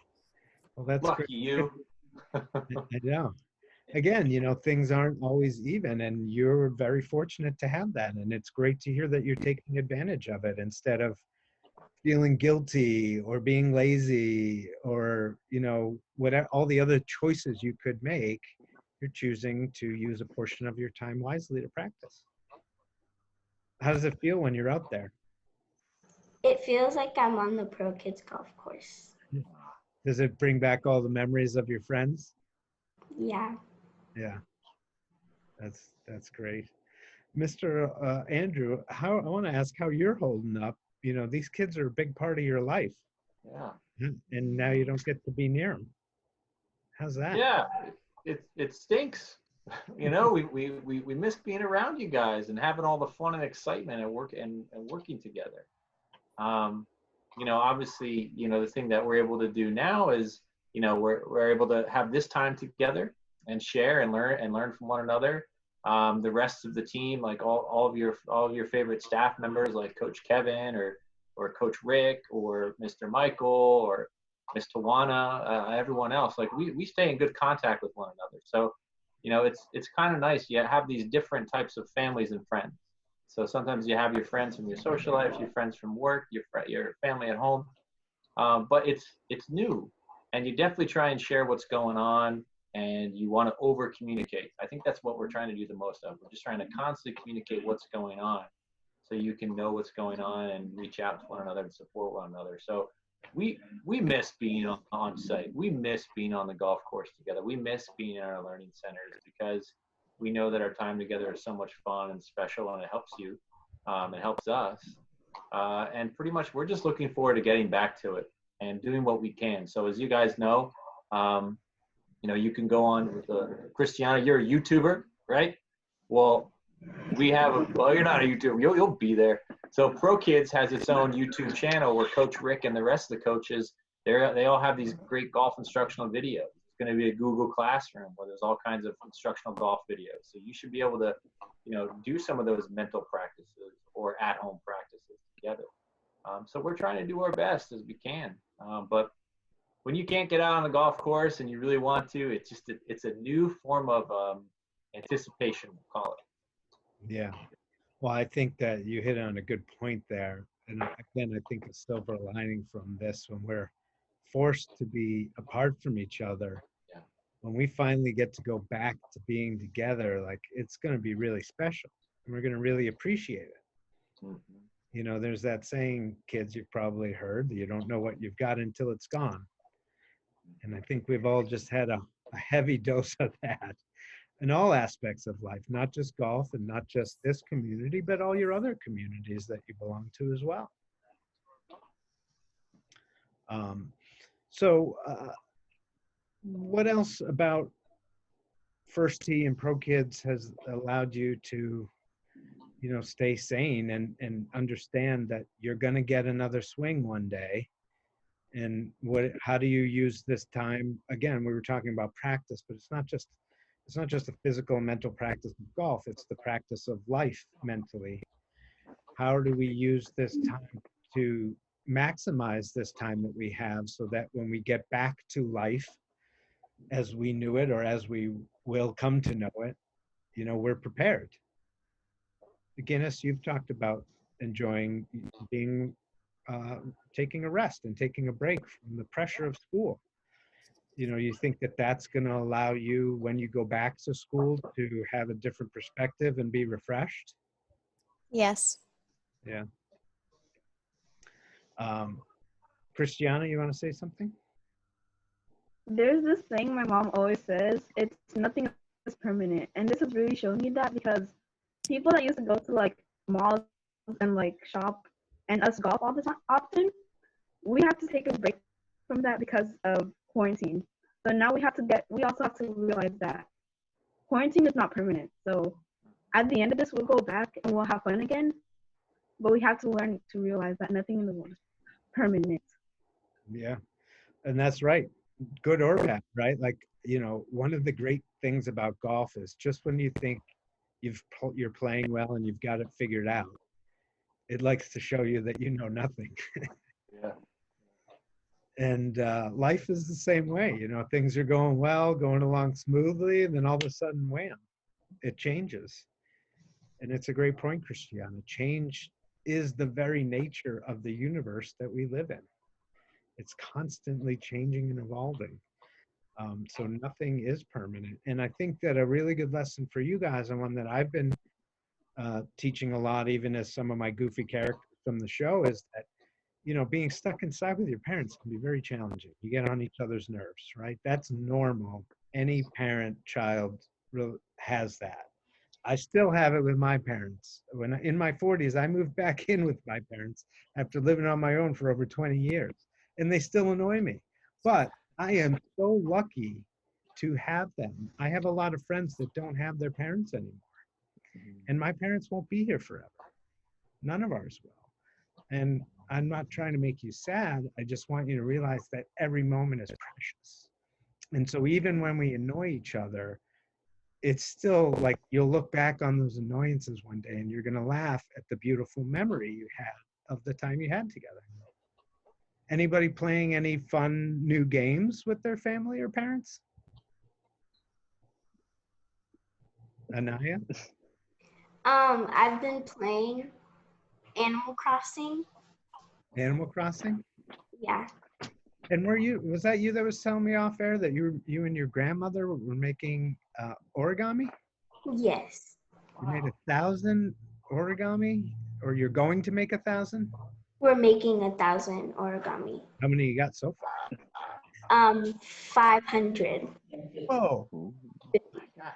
Well, that's
Lucky
great.
you.
I know. Again, things aren't always even, and you're very fortunate to have that. And it's great to hear that you're taking advantage of it instead of feeling guilty or being lazy or, whatever, all the other choices you could make. You're choosing to use a portion of your time wisely to practice. How does it feel when you're out there?
It feels like I'm on the ProKids golf course.
Does it bring back all the memories of your friends?
Yeah.
Yeah, that's great. Mr. Andrew, I want to ask how you're holding up. These kids are a big part of your life,
Yeah.
and now you don't get to be near them. How's that?
Yeah, it stinks. We miss being around you guys and having all the fun and excitement and working together. Obviously, the thing that we're able to do now is, we're able to have this time together and share and learn from one another. The rest of the team, like all of your favorite staff members, like Coach Kevin or Coach Rick or Mr. Michael or Miss Tawana, everyone else, like we stay in good contact with one another. So, it's kind of nice. You have these different types of families and friends. So sometimes you have your friends from your social life, your friends from work, your family at home. But it's new, and you definitely try and share what's going on, and you want to over communicate. I think that's what we're trying to do the most of. We're just trying to constantly communicate what's going on, so you can know what's going on and reach out to one another and support one another. So we miss being on site. We miss being on the golf course together. We miss being in our learning centers because we know that our time together is so much fun and special, and it helps you. It helps us. And pretty much we're just looking forward to getting back to it and doing what we can. So as you guys know, you can go on with Christiana, you're a YouTuber, right? Well, well, you're not a YouTuber. You'll be there. So ProKids has its own YouTube channel where Coach Rick and the rest of the coaches, they all have these great golf instructional videos. It's going to be a Google Classroom where there's all kinds of instructional golf videos. So you should be able to, do some of those mental practices or at-home practices together. So we're trying to do our best as we can. But when you can't get out on the golf course and you really want to, it's a new form of anticipation, we'll call it.
Yeah. Well, I think that you hit on a good point there. And again, I think a silver lining from this, when we're forced to be apart from each other,
Yeah.
when we finally get to go back to being together, like it's going to be really special, and we're going to really appreciate it.
Mm-hmm.
There's that saying, kids, you've probably heard, that you don't know what you've got until it's gone. And I think we've all just had a heavy dose of that in all aspects of life, not just golf and not just this community, but all your other communities that you belong to as well. So what else about First Tee and ProKids has allowed you to, stay sane and understand that you're going to get another swing one day? And how do you use this time? Again, we were talking about practice, but it's not just it's not just a physical and mental practice of golf, it's the practice of life mentally. How do we use this time to maximize this time that we have so that when we get back to life as we knew it or as we will come to know it, we're prepared. Guinness, you've talked about enjoying being taking a rest and taking a break from the pressure of school. You think that that's going to allow you when you go back to school to have a different perspective and be refreshed?
Yes.
Yeah. Christiana, you want to say something?
There's this thing my mom always says, it's nothing is permanent. And this has really shown me that because people that used to go to like malls and like shop and us golf all the time often, we have to take a break from that because of quarantine. So now we also have to realize that quarantine is not permanent. So at the end of this we'll go back and we'll have fun again. But we have to learn to realize that nothing in the world is permanent.
Yeah. And that's right. Good or bad, right? Like, one of the great things about golf is just when you think you're playing well and you've got it figured out, it likes to show you that you know nothing.
Yeah.
And life is the same way. Things are going well, going along smoothly, and then all of a sudden, wham, it changes. And it's a great point, Christiana. Change is the very nature of the universe that we live in. It's constantly changing and evolving. So nothing is permanent. And I think that a really good lesson for you guys, and one that I've been teaching a lot, even as some of my goofy characters from the show, is that, being stuck inside with your parents can be very challenging. You get on each other's nerves, right? That's normal. Any parent child has that. I still have it with my parents. When in my 40s, I moved back in with my parents after living on my own for over 20 years, and they still annoy me. But I am so lucky to have them. I have a lot of friends that don't have their parents anymore, and my parents won't be here forever. None of ours will. And I'm not trying to make you sad. I just want you to realize that every moment is precious. And so even when we annoy each other, it's still like you'll look back on those annoyances one day and you're going to laugh at the beautiful memory you had of the time you had together. Anybody playing any fun new games with their family or parents? Anaya?
I've been playing Animal Crossing.
Animal Crossing?
Yeah.
And was that you that was telling me off air that you and your grandmother were making origami?
Yes.
You made 1,000 origami, or you're going to make 1,000?
We're making 1,000 origami.
How many you got so far?
500.
Oh,
Gosh.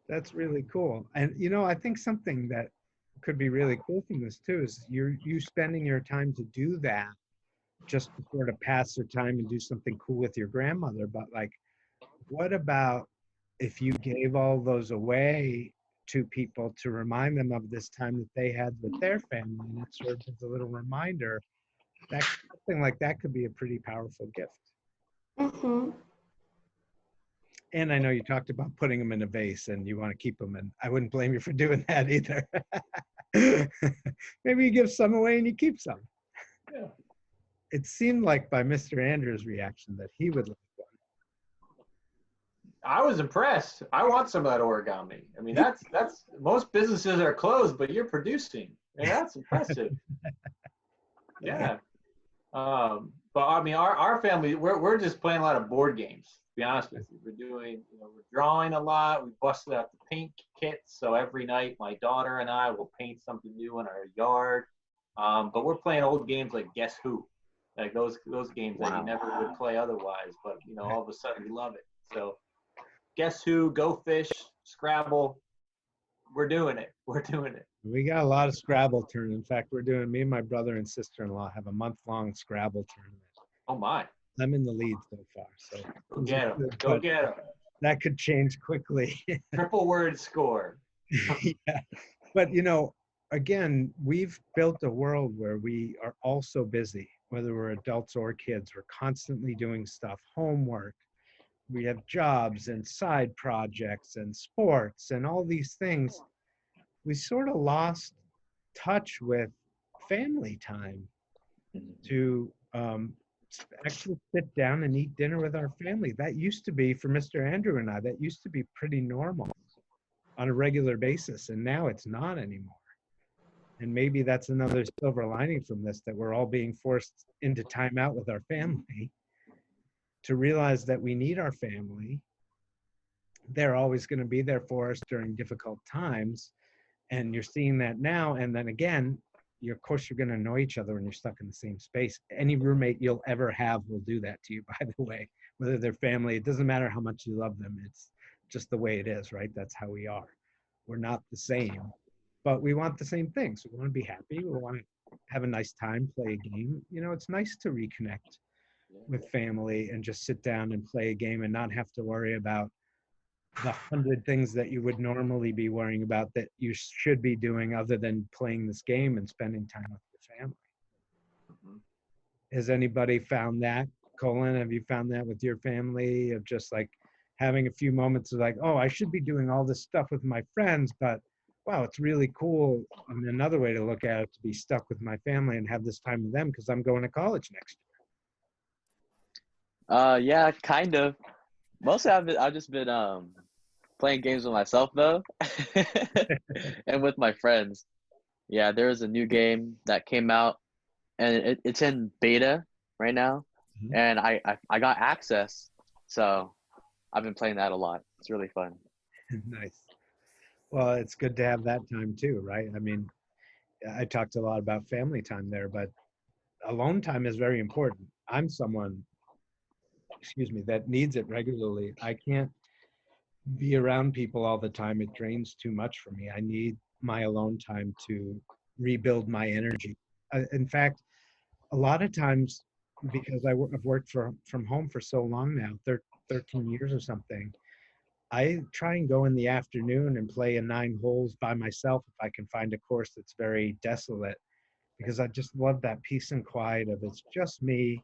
that's really cool. And I think something that could be really cool from this too is you spending your time to do that just to sort of pass your time and do something cool with your grandmother. But like, what about if you gave all those away to people to remind them of this time that they had with their family, and it served as a little reminder? That something like that could be a pretty powerful gift.
Mm-hmm.
And I know you talked about putting them in a vase and you want to keep them, and I wouldn't blame you for doing that either. Maybe you give some away and you keep some.
Yeah.
It seemed like by Mr. Andrews' reaction that he would like one.
I was impressed. I want some of that origami. I mean, that's most businesses are closed, but you're producing. And that's impressive. Yeah. But I mean, our family, we're just playing a lot of board games. To be honest with you, we're doing, we're drawing a lot. We busted out the paint kits, so every night my daughter and I will paint something new in our yard. But we're playing old games like Guess Who, like those games that you never would play otherwise. But all of a sudden we love it. So Guess Who, Go Fish, Scrabble, we're doing it. We're doing it.
We got a lot of Scrabble tournaments. In fact, me and my brother and sister-in-law have a month-long Scrabble tournament.
Oh my.
I'm in the lead so far. So
Go get them. Go get them.
That could change quickly.
Triple word score.
Yeah. But again, we've built a world where we are all so busy, whether we're adults or kids. We're constantly doing stuff, homework, we have jobs and side projects and sports and all these things, we sort of lost touch with family time to actually sit down and eat dinner with our family. That used to be, for Mr. Andrew and I, that used to be pretty normal on a regular basis, and now it's not anymore. And maybe that's another silver lining from this, that we're all being forced into time out with our family to realize that we need our family. They're always going to be there for us during difficult times. And you're seeing that now. And then again, of course, you're going to annoy each other when you're stuck in the same space. Any roommate you'll ever have will do that to you, by the way, whether they're family. It doesn't matter how much you love them. It's just the way it is, right? That's how we are. We're not the same, but we want the same things. We want to be happy. We want to have a nice time, play a game. You know, it's nice to reconnect with family and just sit down and play a game and not have to worry about the 100 things that you would normally be worrying about that you should be doing other than playing this game and spending time with your family. Has anybody found that? Colin, have you found that with your family, of just like having a few moments of like, oh, I should be doing all this stuff with my friends, but wow, it's really cool. And another way to look at it, to be stuck with my family and have this time with them because I'm going to college next
Yeah, kind of. Mostly I've just been playing games with myself though, and with my friends. Yeah, there is a new game that came out, and it's in beta right now,
Mhm.
and I got access, so I've been playing that a lot. It's really fun.
year. Nice. Well, it's good to have that time too, right? I mean, I talked a lot about family time there, but alone time is very important. I'm someone, excuse me, that needs it regularly. I can't be around people all the time. It drains too much for me. I need my alone time to rebuild my energy. In fact, a lot of times, because I've worked from home for so long now, 13 years or something, I try and go in the afternoon and play a 9 holes by myself if I can find a course that's very desolate, because I just love that peace and quiet of it's just me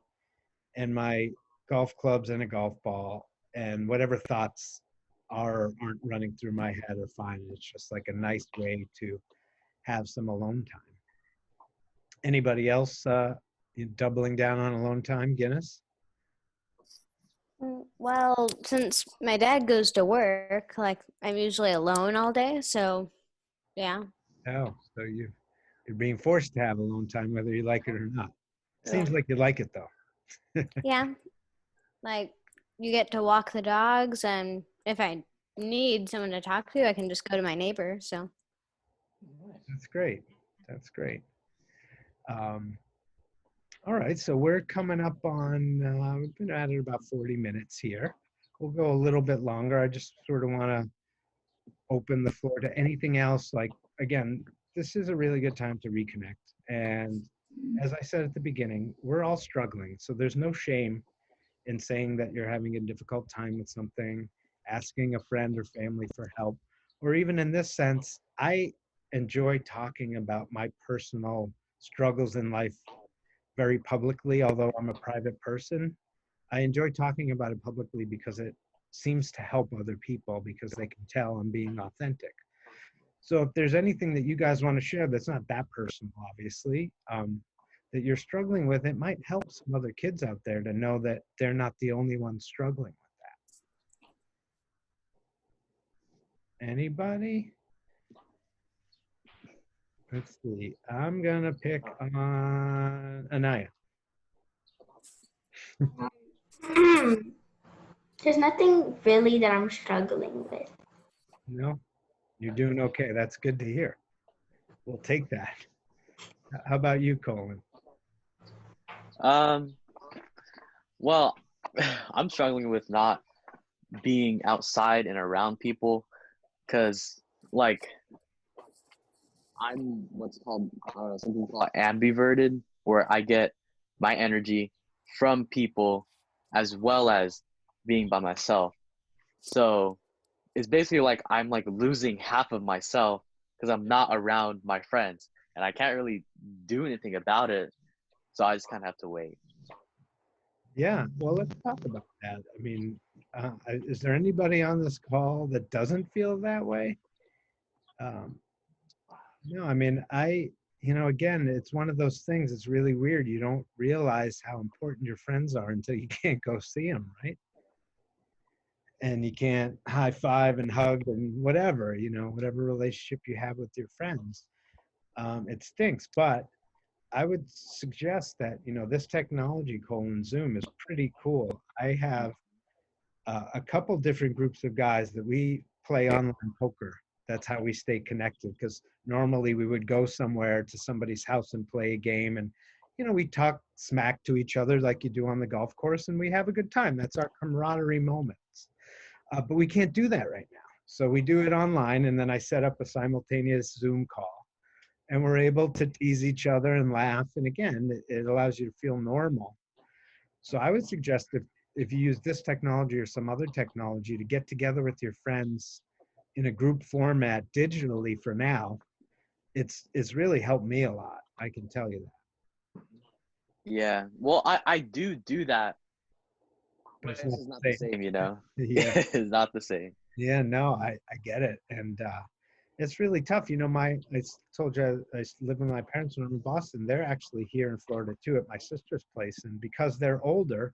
and my golf clubs and a golf ball, and whatever thoughts aren't running through my head are fine. It's just like a nice way to have some alone time. Anybody else doubling down on alone time, Guinness?
Well, since my dad goes to work, like I'm usually alone all day, so yeah.
Oh, so you're being forced to have alone time whether you like it or not. Seems like you like it though.
Yeah. Like you get to walk the dogs, and if I need someone to talk to, I can just go to my neighbor. So
That's great. That's great. Um, all right, so we're coming up on, we've been at it about 40 minutes here. We'll go a little bit longer. I just sort of want to open the floor to anything else. Like, again, this is a really good time to reconnect. And as I said at the beginning, we're all struggling. So there's no shame in saying that you're having a difficult time with something, asking a friend or family for help, or even in this sense, I enjoy talking about my personal struggles in life very publicly, although I'm a private person. I enjoy talking about it publicly because it seems to help other people because they can tell I'm being authentic. So if there's anything that you guys want to share that's not that personal, obviously, that you're struggling with, it might help some other kids out there to know that they're not the only ones struggling with that. Anybody? Let's see. I'm gonna pick on Anaya.
There's nothing really that I'm struggling with.
No, you're doing okay. That's good to hear. We'll take that. How about you, Colin?
Um, well, I'm struggling with not being outside and around people because, like, I'm what's called, I don't know, something called ambiverted, where I get my energy from people as well as being by myself. So it's basically like I'm like losing half of myself because I'm not around my friends and I can't really do anything about it. So I just kind of have to wait.
Yeah, well, let's talk about that. I mean, Is there anybody on this call that doesn't feel that way? Um, no, I mean, again, it's one of those things. It's really weird. You don't realize how important your friends are until you can't go see them, right? And you can't high five and hug and whatever, whatever relationship you have with your friends. It stinks, but I would suggest that, this technology, Zoom, is pretty cool. I have a couple different groups of guys that we play online poker. That's how we stay connected, because normally we would go somewhere to somebody's house and play a game, and we talk smack to each other like you do on the golf course, and we have a good time. That's our camaraderie moments. But we can't do that right now. So we do it online, and then I set up a simultaneous Zoom call, and we're able to tease each other and laugh. And again, it allows you to feel normal. So I would suggest if you use this technology or some other technology to get together with your friends in a group format digitally for now, it's really helped me a lot. I can tell you that.
Yeah. Well, I do that,
But
but
it's
it's
not
just not
the
the same, you know?
Yeah.
It's not the same.
Yeah, no, I get it. And it's really tough. Told you I live with my parents when I'm in Boston. They're actually here in Florida too at my sister's place. And because they're older,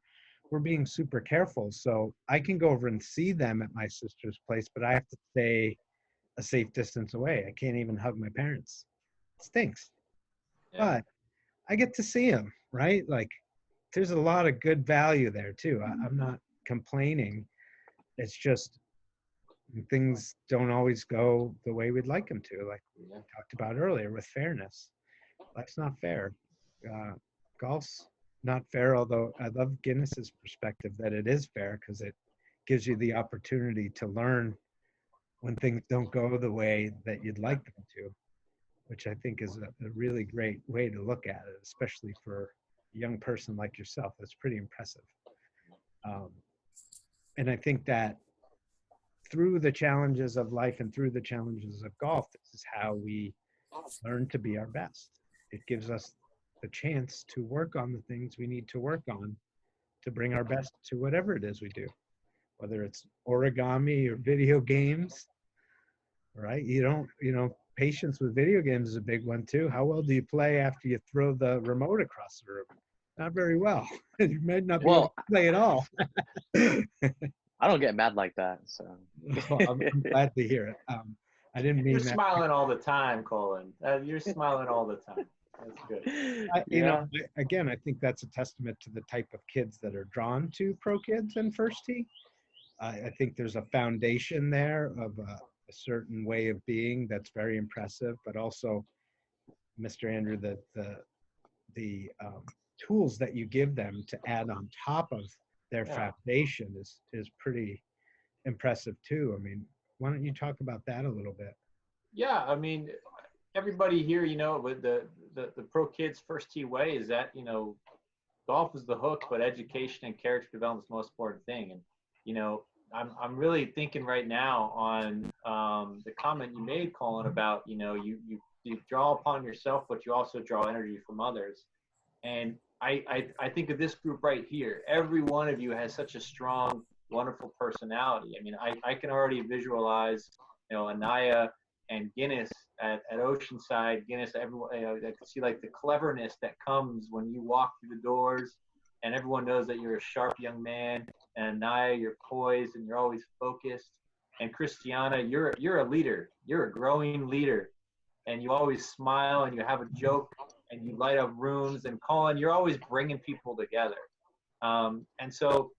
we're being super careful. So I can go over and see them at my sister's place, but I have to stay a safe distance away. I can't even hug my parents. It stinks.
Yeah.
But I get to see them, right? Like there's a lot of good value there too. I'm not complaining. It's just things don't always go the way we'd like them to, like we
Yeah.
talked about earlier with fairness. Life's not fair. Golf's not fair, although I love Guinness's perspective that it is fair because it gives you the opportunity to learn when things don't go the way that you'd like them to, which I think is a really great way to look at it, especially for a young person like yourself. That's pretty impressive. Um, and I think that through the challenges of life and through the challenges of golf, this is how we learn to be our best. It gives us the chance to work on the things we need to work on to bring our best to whatever it is we do, whether it's origami or video games, right? Patience with video games is a big one too. How well do you play after you throw the remote across the room? Not very well. You might not be able
Well,
to play at all.
I don't get mad like that, so.
Well, I'm glad to hear it. I didn't
You're
mean that.
smiling all the time, Colin. You're smiling all the time. That's good.
Yeah.
Again, I think that's a testament to the type of kids that are drawn to ProKids and First Tee. I think there's a foundation there of a certain way of being that's very impressive, but also, Mr. Andrew, the tools that you give them to add on top of their
Yeah.
foundation is pretty impressive too. I mean, why don't you talk about that a little bit?
Yeah, I mean, everybody here, with the ProKids First Tee way is that, golf is the hook, but education and character development is the most important thing. And, I'm really thinking right now on the comment you made, Colin, about, you draw upon yourself, but you also draw energy from others. And I think of this group right here. Every one of you has such a strong, wonderful personality. I mean, I can already visualize, Anaya and Guinness at Oceanside. Guinness, everyone, I can see like the cleverness that comes when you walk through the doors, and everyone knows that you're a sharp young man. And Anaya, you're poised and you're always focused. And Christiana, you're a leader. You're a growing leader, and you always smile and you have a joke and you light up rooms. And Colin, you're always bringing people together. And so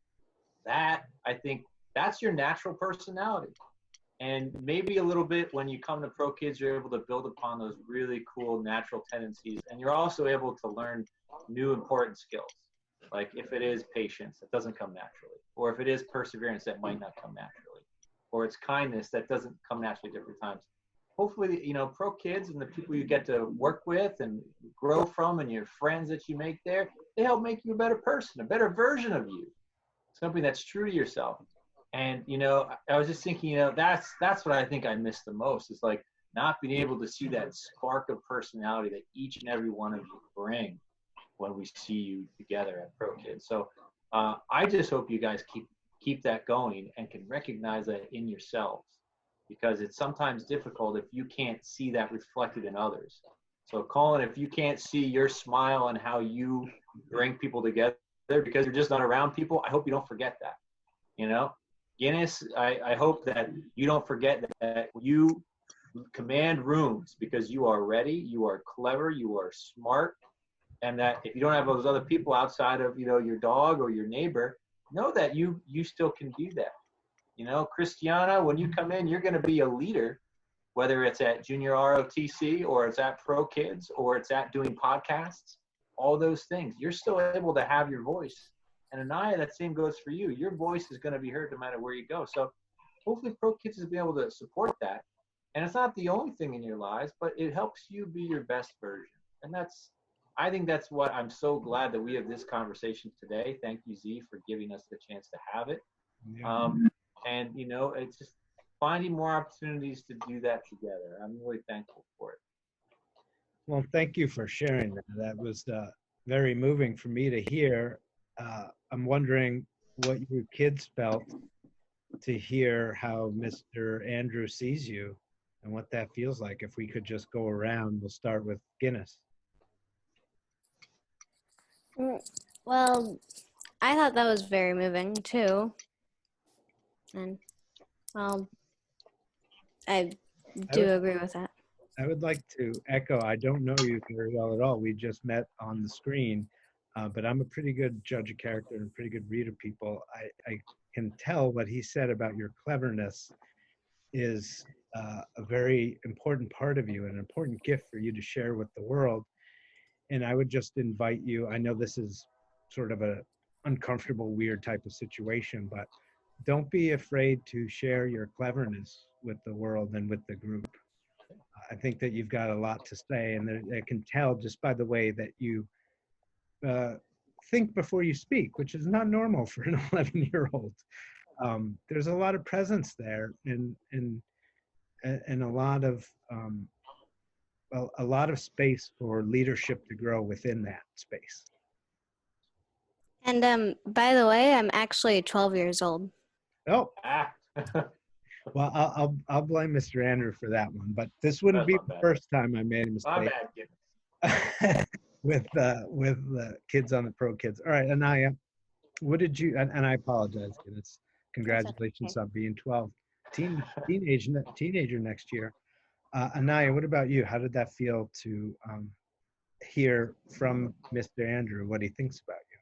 that, I think, that's your natural personality. And maybe a little bit when you come to ProKids, you're able to build upon those really cool natural tendencies. And you're also able to learn new important skills. Like if it is patience, that doesn't come naturally. Or if it is perseverance, that might not come naturally. Or it's kindness that doesn't come naturally at different times. Hopefully, ProKids and the people you get to work with and grow from and your friends that you make there, they help make you a better person, a better version of you, something that's true to yourself. And, I was just thinking, that's what I think I miss the most is like not being able to see that spark of personality that each and every one of you bring when we see you together at ProKids. So I just hope you guys keep keep that going and can recognize that in yourselves, because it's sometimes difficult if you can't see that reflected in others. So Colin, if you can't see your smile and how you bring people together because you're just not around people, I hope you don't forget that. You know, Guinness, I hope that you don't forget that you command rooms because you are ready, you are clever, you are smart, and that if you don't have those other people outside of, you know, your dog or your neighbor, know that you still can do that. You know, Christiana, when you come in, you're going to be a leader, whether it's at Junior ROTC or it's at ProKids or it's at doing podcasts, all those things. You're still able to have your voice. And Anaya, that same goes for you. Your voice is going to be heard no matter where you go. So hopefully ProKids has been able to support that. And it's not the only thing in your lives, but it helps you be your best version. And I think that's what I'm so glad that we have this conversation today. Thank you, Z, for giving us the chance to have it.
Yeah.
And, you know, it's just finding more opportunities to do that together. I'm really thankful for it.
Well, thank you for sharing that. That was very moving for me to hear. I'm wondering what your kids felt to hear how Mr. Andrew sees you and what that feels like. If we could just go around, we'll start with Guinness.
Well, I thought that was very moving too. And, well, I do agree with that.
I would like to echo, I don't know you very well at all. We just met on the screen, but I'm a pretty good judge of character and a pretty good read of people. I can tell what he said about your cleverness is a very important part of you, an important gift for you to share with the world. And I would just invite you, I know this is sort of a uncomfortable, weird type of situation, but don't be afraid to share your cleverness with the world and with the group. I think that you've got a lot to say, and I can tell just by the way that you think before you speak, which is not normal for an 11-year-old. There's a lot of presence there, and a lot of a lot of space for leadership to grow within that space.
And by the way, I'm actually 12 years old.
Oh,
Ah.
well, I'll blame Mr. Andrew for that one, but this wouldn't
That's
be
not
the
bad.
first time I made a
My
mistake
bad, Guinness.
with the kids on the ProKids. All right, Anaya, what did you? And I apologize, Guinness. Congratulations on being 12, teenager next year. Anaya, what about you? How did that feel to hear from Mr. Andrew what he thinks about you?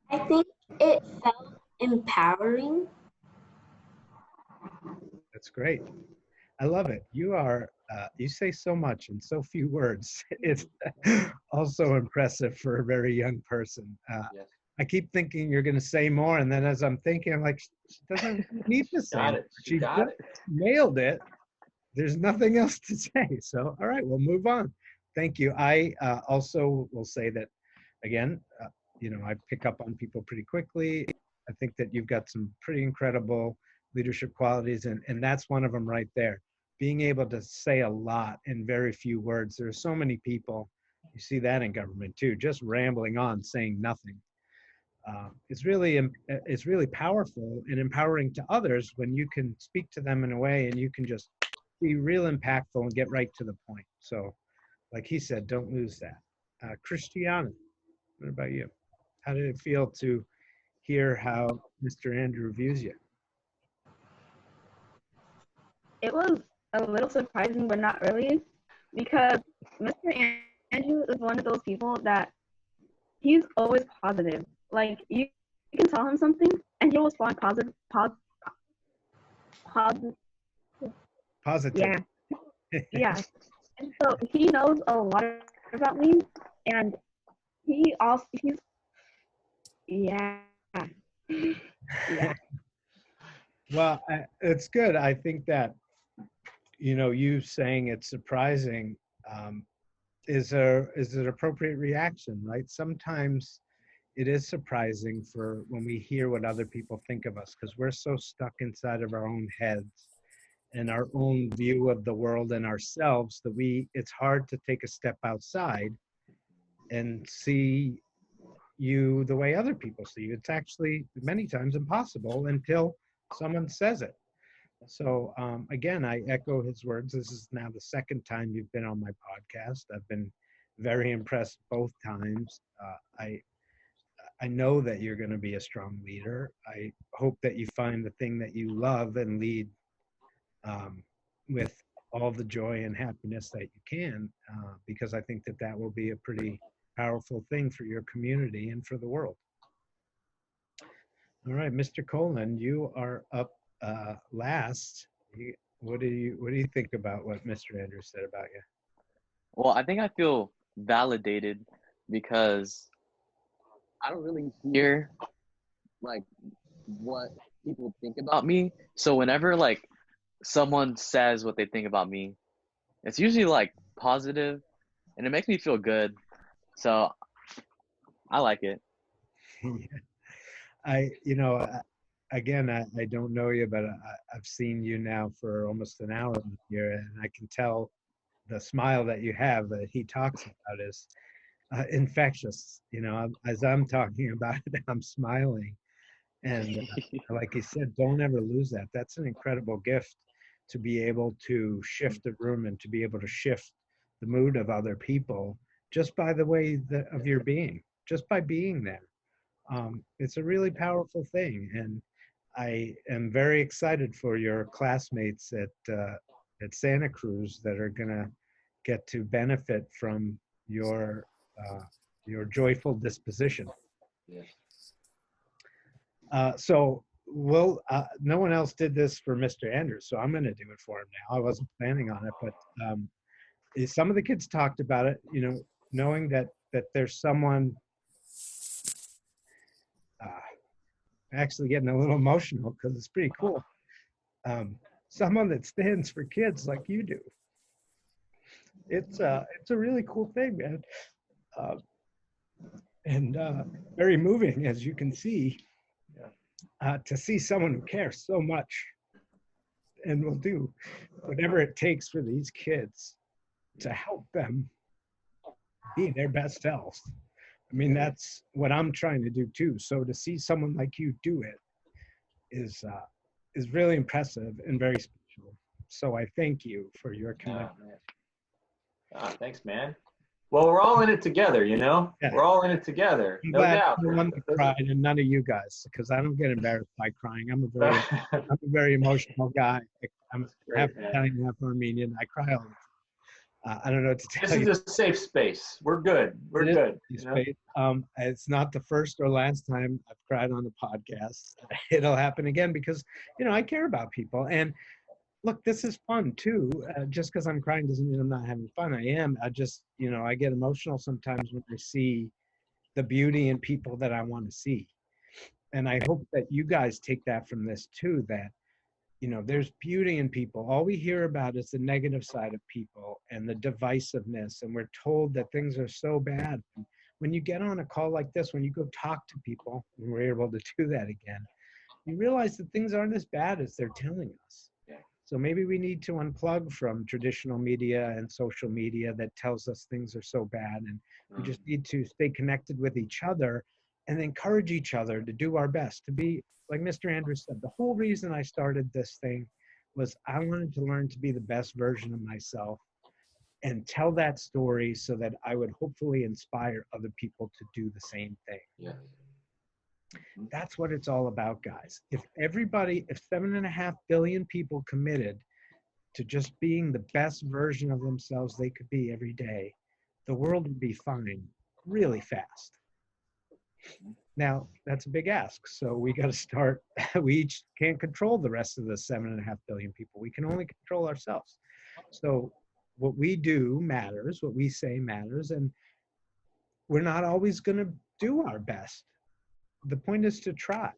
I think it felt empowering.
That's great. I love it. You are, you say so much in so few words. It's also impressive for a very young person.
Yes.
I keep thinking you're going to say more, and then as I'm thinking, I'm like, she doesn't need to say
Got
more.
it.
She
She got
just
it.
nailed it. There's nothing else to say. So, all right, we'll move on. Thank you. I also will say that, again, you know, I pick up on people pretty quickly. I think that you've got some pretty incredible leadership qualities, and that's one of them right there. Being able to say a lot in very few words. There are so many people, you see that in government too, just rambling on, saying nothing. It's really powerful and empowering to others when you can speak to them in a way and you can just be real impactful and get right to the point. So, like he said, don't lose that. Christiana, what about you? How did it feel to hear how Mr. Andrew views you?
It was a little surprising, but not really, because Mr. Andrew is one of those people that he's always positive. Like you can tell him something, and he'll respond positive.
Positive.
Yeah, yeah. And so he knows a lot about me, and he's yeah, yeah.
Well, it's good. I think that, you know, you saying it's surprising is an appropriate reaction, right? Sometimes it is surprising for when we hear what other people think of us because we're so stuck inside of our own heads and our own view of the world and ourselves that it's hard to take a step outside and see you the way other people see you. It's actually many times impossible until someone says it. So again, I echo his words. This is now the second time you've been on my podcast. I've been very impressed both times. I know that you're going to be a strong leader. I hope that you find the thing that you love and lead with all the joy and happiness that you can, because I think that that will be a pretty powerful thing for your community and for the world. All right, Mr. Colan, you are up last. What do you think about what Mr. Andrews said about you?
Well, I think I feel validated because I don't really hear like what people think about me. So whenever like someone says what they think about me, it's usually like positive and it makes me feel good. So I like it.
Again, I don't know you, but I've seen you now for almost an hour here, and I can tell the smile that you have that he talks about is infectious. As I'm talking about it, I'm smiling. And like he said, don't ever lose that. That's an incredible gift to be able to shift the room and to be able to shift the mood of other people just by the way of your being, just by being there. It's a really powerful thing. And I am very excited for your classmates at Santa Cruz that are going to get to benefit from your joyful disposition.
Yes.
So no one else did this for Mr. Andrews, so I'm going to do it for him now. I wasn't planning on it, but some of the kids talked about it, knowing that there's someone actually getting a little emotional because it's pretty cool. Someone that stands for kids like you do. It's a really cool thing, man. And very moving, as you can see. To see someone who cares so much and will do whatever it takes for these kids to help them be their best selves. I mean, that's what I'm trying to do too. So to see someone like you do it is really impressive and very special. So I thank you for your commitment.
Thanks, man. Well, we're all in it together,
Yeah.
We're all in it together.
I'm
No
glad
doubt.
I'm the one that cried and none of you guys, because I don't get embarrassed by crying. I'm a very emotional guy. I'm half
Great, man.
Italian, half Armenian. I cry all the time. I don't know what to tell
This
you.
is a safe space. We're good. We're
It is
good.
a safe space. It's not the first or last time I've cried on the podcast. It'll happen again because, I care about people. And look, this is fun too. Just because I'm crying doesn't mean I'm not having fun. I am. I just, I get emotional sometimes when I see the beauty in people that I want to see. And I hope that you guys take that from this too, that, there's beauty in people. All we hear about is the negative side of people and the divisiveness. And we're told that things are so bad. And when you get on a call like this, when you go talk to people, and we're able to do that again, you realize that things aren't as bad as they're telling us. So maybe we need to unplug from traditional media and social media that tells us things are so bad. And we just need to stay connected with each other and encourage each other to do our best, to be, like Mr. Andrews said, the whole reason I started this thing was I wanted to learn to be the best version of myself and tell that story so that I would hopefully inspire other people to do the same thing.
Yeah.
That's what it's all about, guys. If 7.5 billion people committed to just being the best version of themselves they could be every day, the world would be fine really fast. Now, that's a big ask. So we got to start. We each can't control the rest of the 7.5 billion people. We can only control ourselves. So what we do matters, what we say matters, and we're not always going to do our best. The point is to try.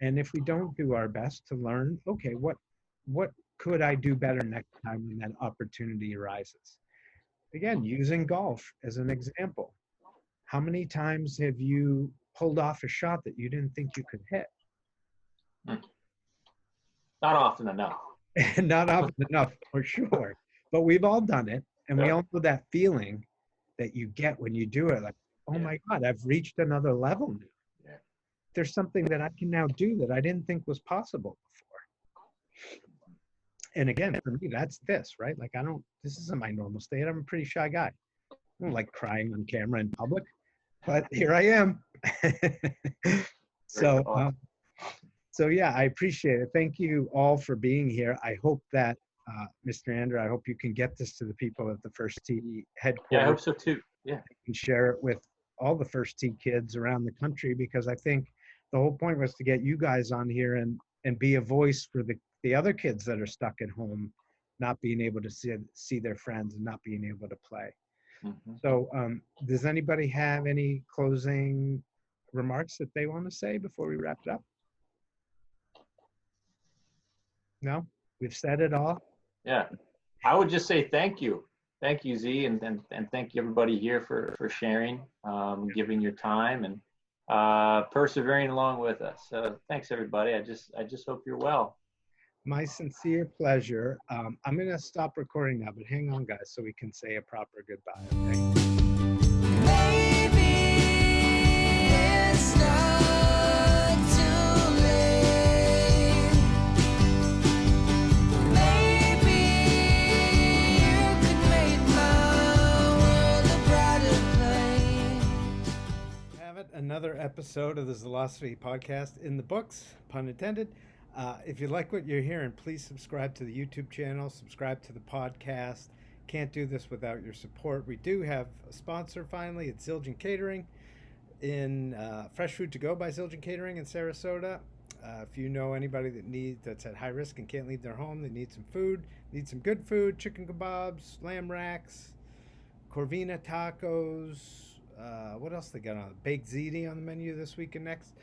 And if we don't do our best, to learn, okay, what could I do better next time when that opportunity arises? Again, using golf as an example. How many times have you pulled off a shot that you didn't think you could hit?
Not often enough.
Not often enough, for sure. But we've all done it. And we all know that feeling that you get when you do it. Like, oh
Yeah.
my God, I've reached another level now.
Yeah.
There's something that I can now do that I didn't think was possible before. And again, for me, that's this, right? Like, this isn't my normal state. I'm a pretty shy guy. I don't like crying on camera in public, but here I am. So, so yeah, I appreciate it. Thank you all for being here. I hope that, Mr. Andrew, I hope you can get this to the people at the First Tee headquarters.
Yeah, I hope so too. Yeah.
And share it with all the First Tee kids around the country, because I think the whole point was to get you guys on here and be a voice for the other kids that are stuck at home, not being able to see their friends and not being able to play.
Mhm.
So does anybody have any closing remarks that they want to say before we wrap it up? No? We've said it all?
Yeah. I would just say thank you. Thank you, Z, and thank you everybody here for sharing, giving your time and persevering along with us. So thanks everybody. I just hope you're well.
My sincere pleasure. I'm going to stop recording now, but hang on, guys, so we can say a proper goodbye, okay?
Maybe it's not too late. Maybe you could make my world a brighter place.
Have it, another episode of the Zilosophy podcast in the books, pun intended. If you like what you're hearing, please subscribe to the YouTube channel, subscribe to the podcast. Can't do this without your support. We do have a sponsor finally. It's Zildjian Catering in Fresh Food to Go by Zildjian Catering in Sarasota. If you know anybody that's at high risk and can't leave their home, they need some food, need some good food, chicken kebabs, lamb racks, Corvina tacos. What else they got on? Baked ziti on the menu this week and next.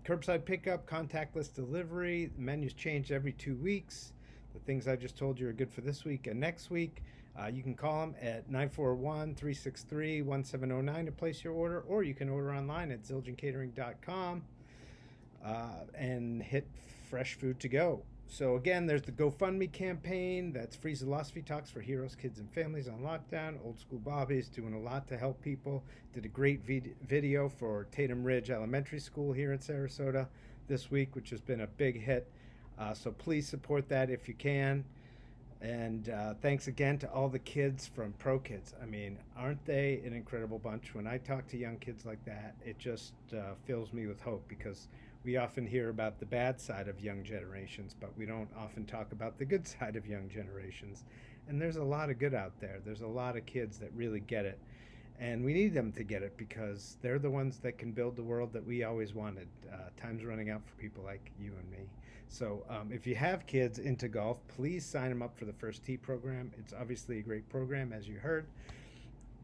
Curbside pickup, contactless delivery. The menus change every 2 weeks. The things I just told you are good for this week and next week. You can call them at 941-363-1709 to place your order, or you can order online at zildjiancatering.com and hit Fresh Food to Go. So again, there's the GoFundMe campaign. That's Free Zilosophy Talks for Heroes, Kids, and Families on Lockdown. Old School Bobby's doing a lot to help people. Did a great video for Tatum Ridge Elementary School here in Sarasota this week, which has been a big hit. So please support that if you can. And thanks again to all the kids from ProKids. I mean, aren't they an incredible bunch? When I talk to young kids like that, it just fills me with hope, because we often hear about the bad side of young generations, but we don't often talk about the good side of young generations. And there's a lot of good out there. There's a lot of kids that really get it. And we need them to get it, because they're the ones that can build the world that we always wanted. Time's running out for people like you and me. So if you have kids into golf, please sign them up for the First Tee program. It's obviously a great program, as you heard.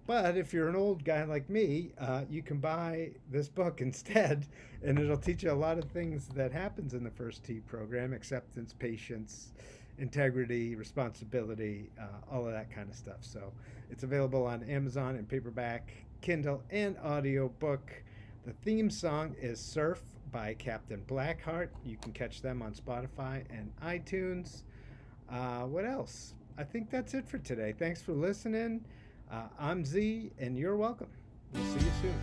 But if you're an old guy like me, you can buy this book instead, and it'll teach you a lot of things that happens in the First Tee program: acceptance, patience, integrity, responsibility, all of that kind of stuff. So it's available on Amazon in paperback, Kindle, and audiobook. The theme song is Surf by Captain Blackheart. You can catch them on Spotify and iTunes. What else? I think that's it for today. Thanks for listening. I'm Z, and you're welcome. We'll see you soon.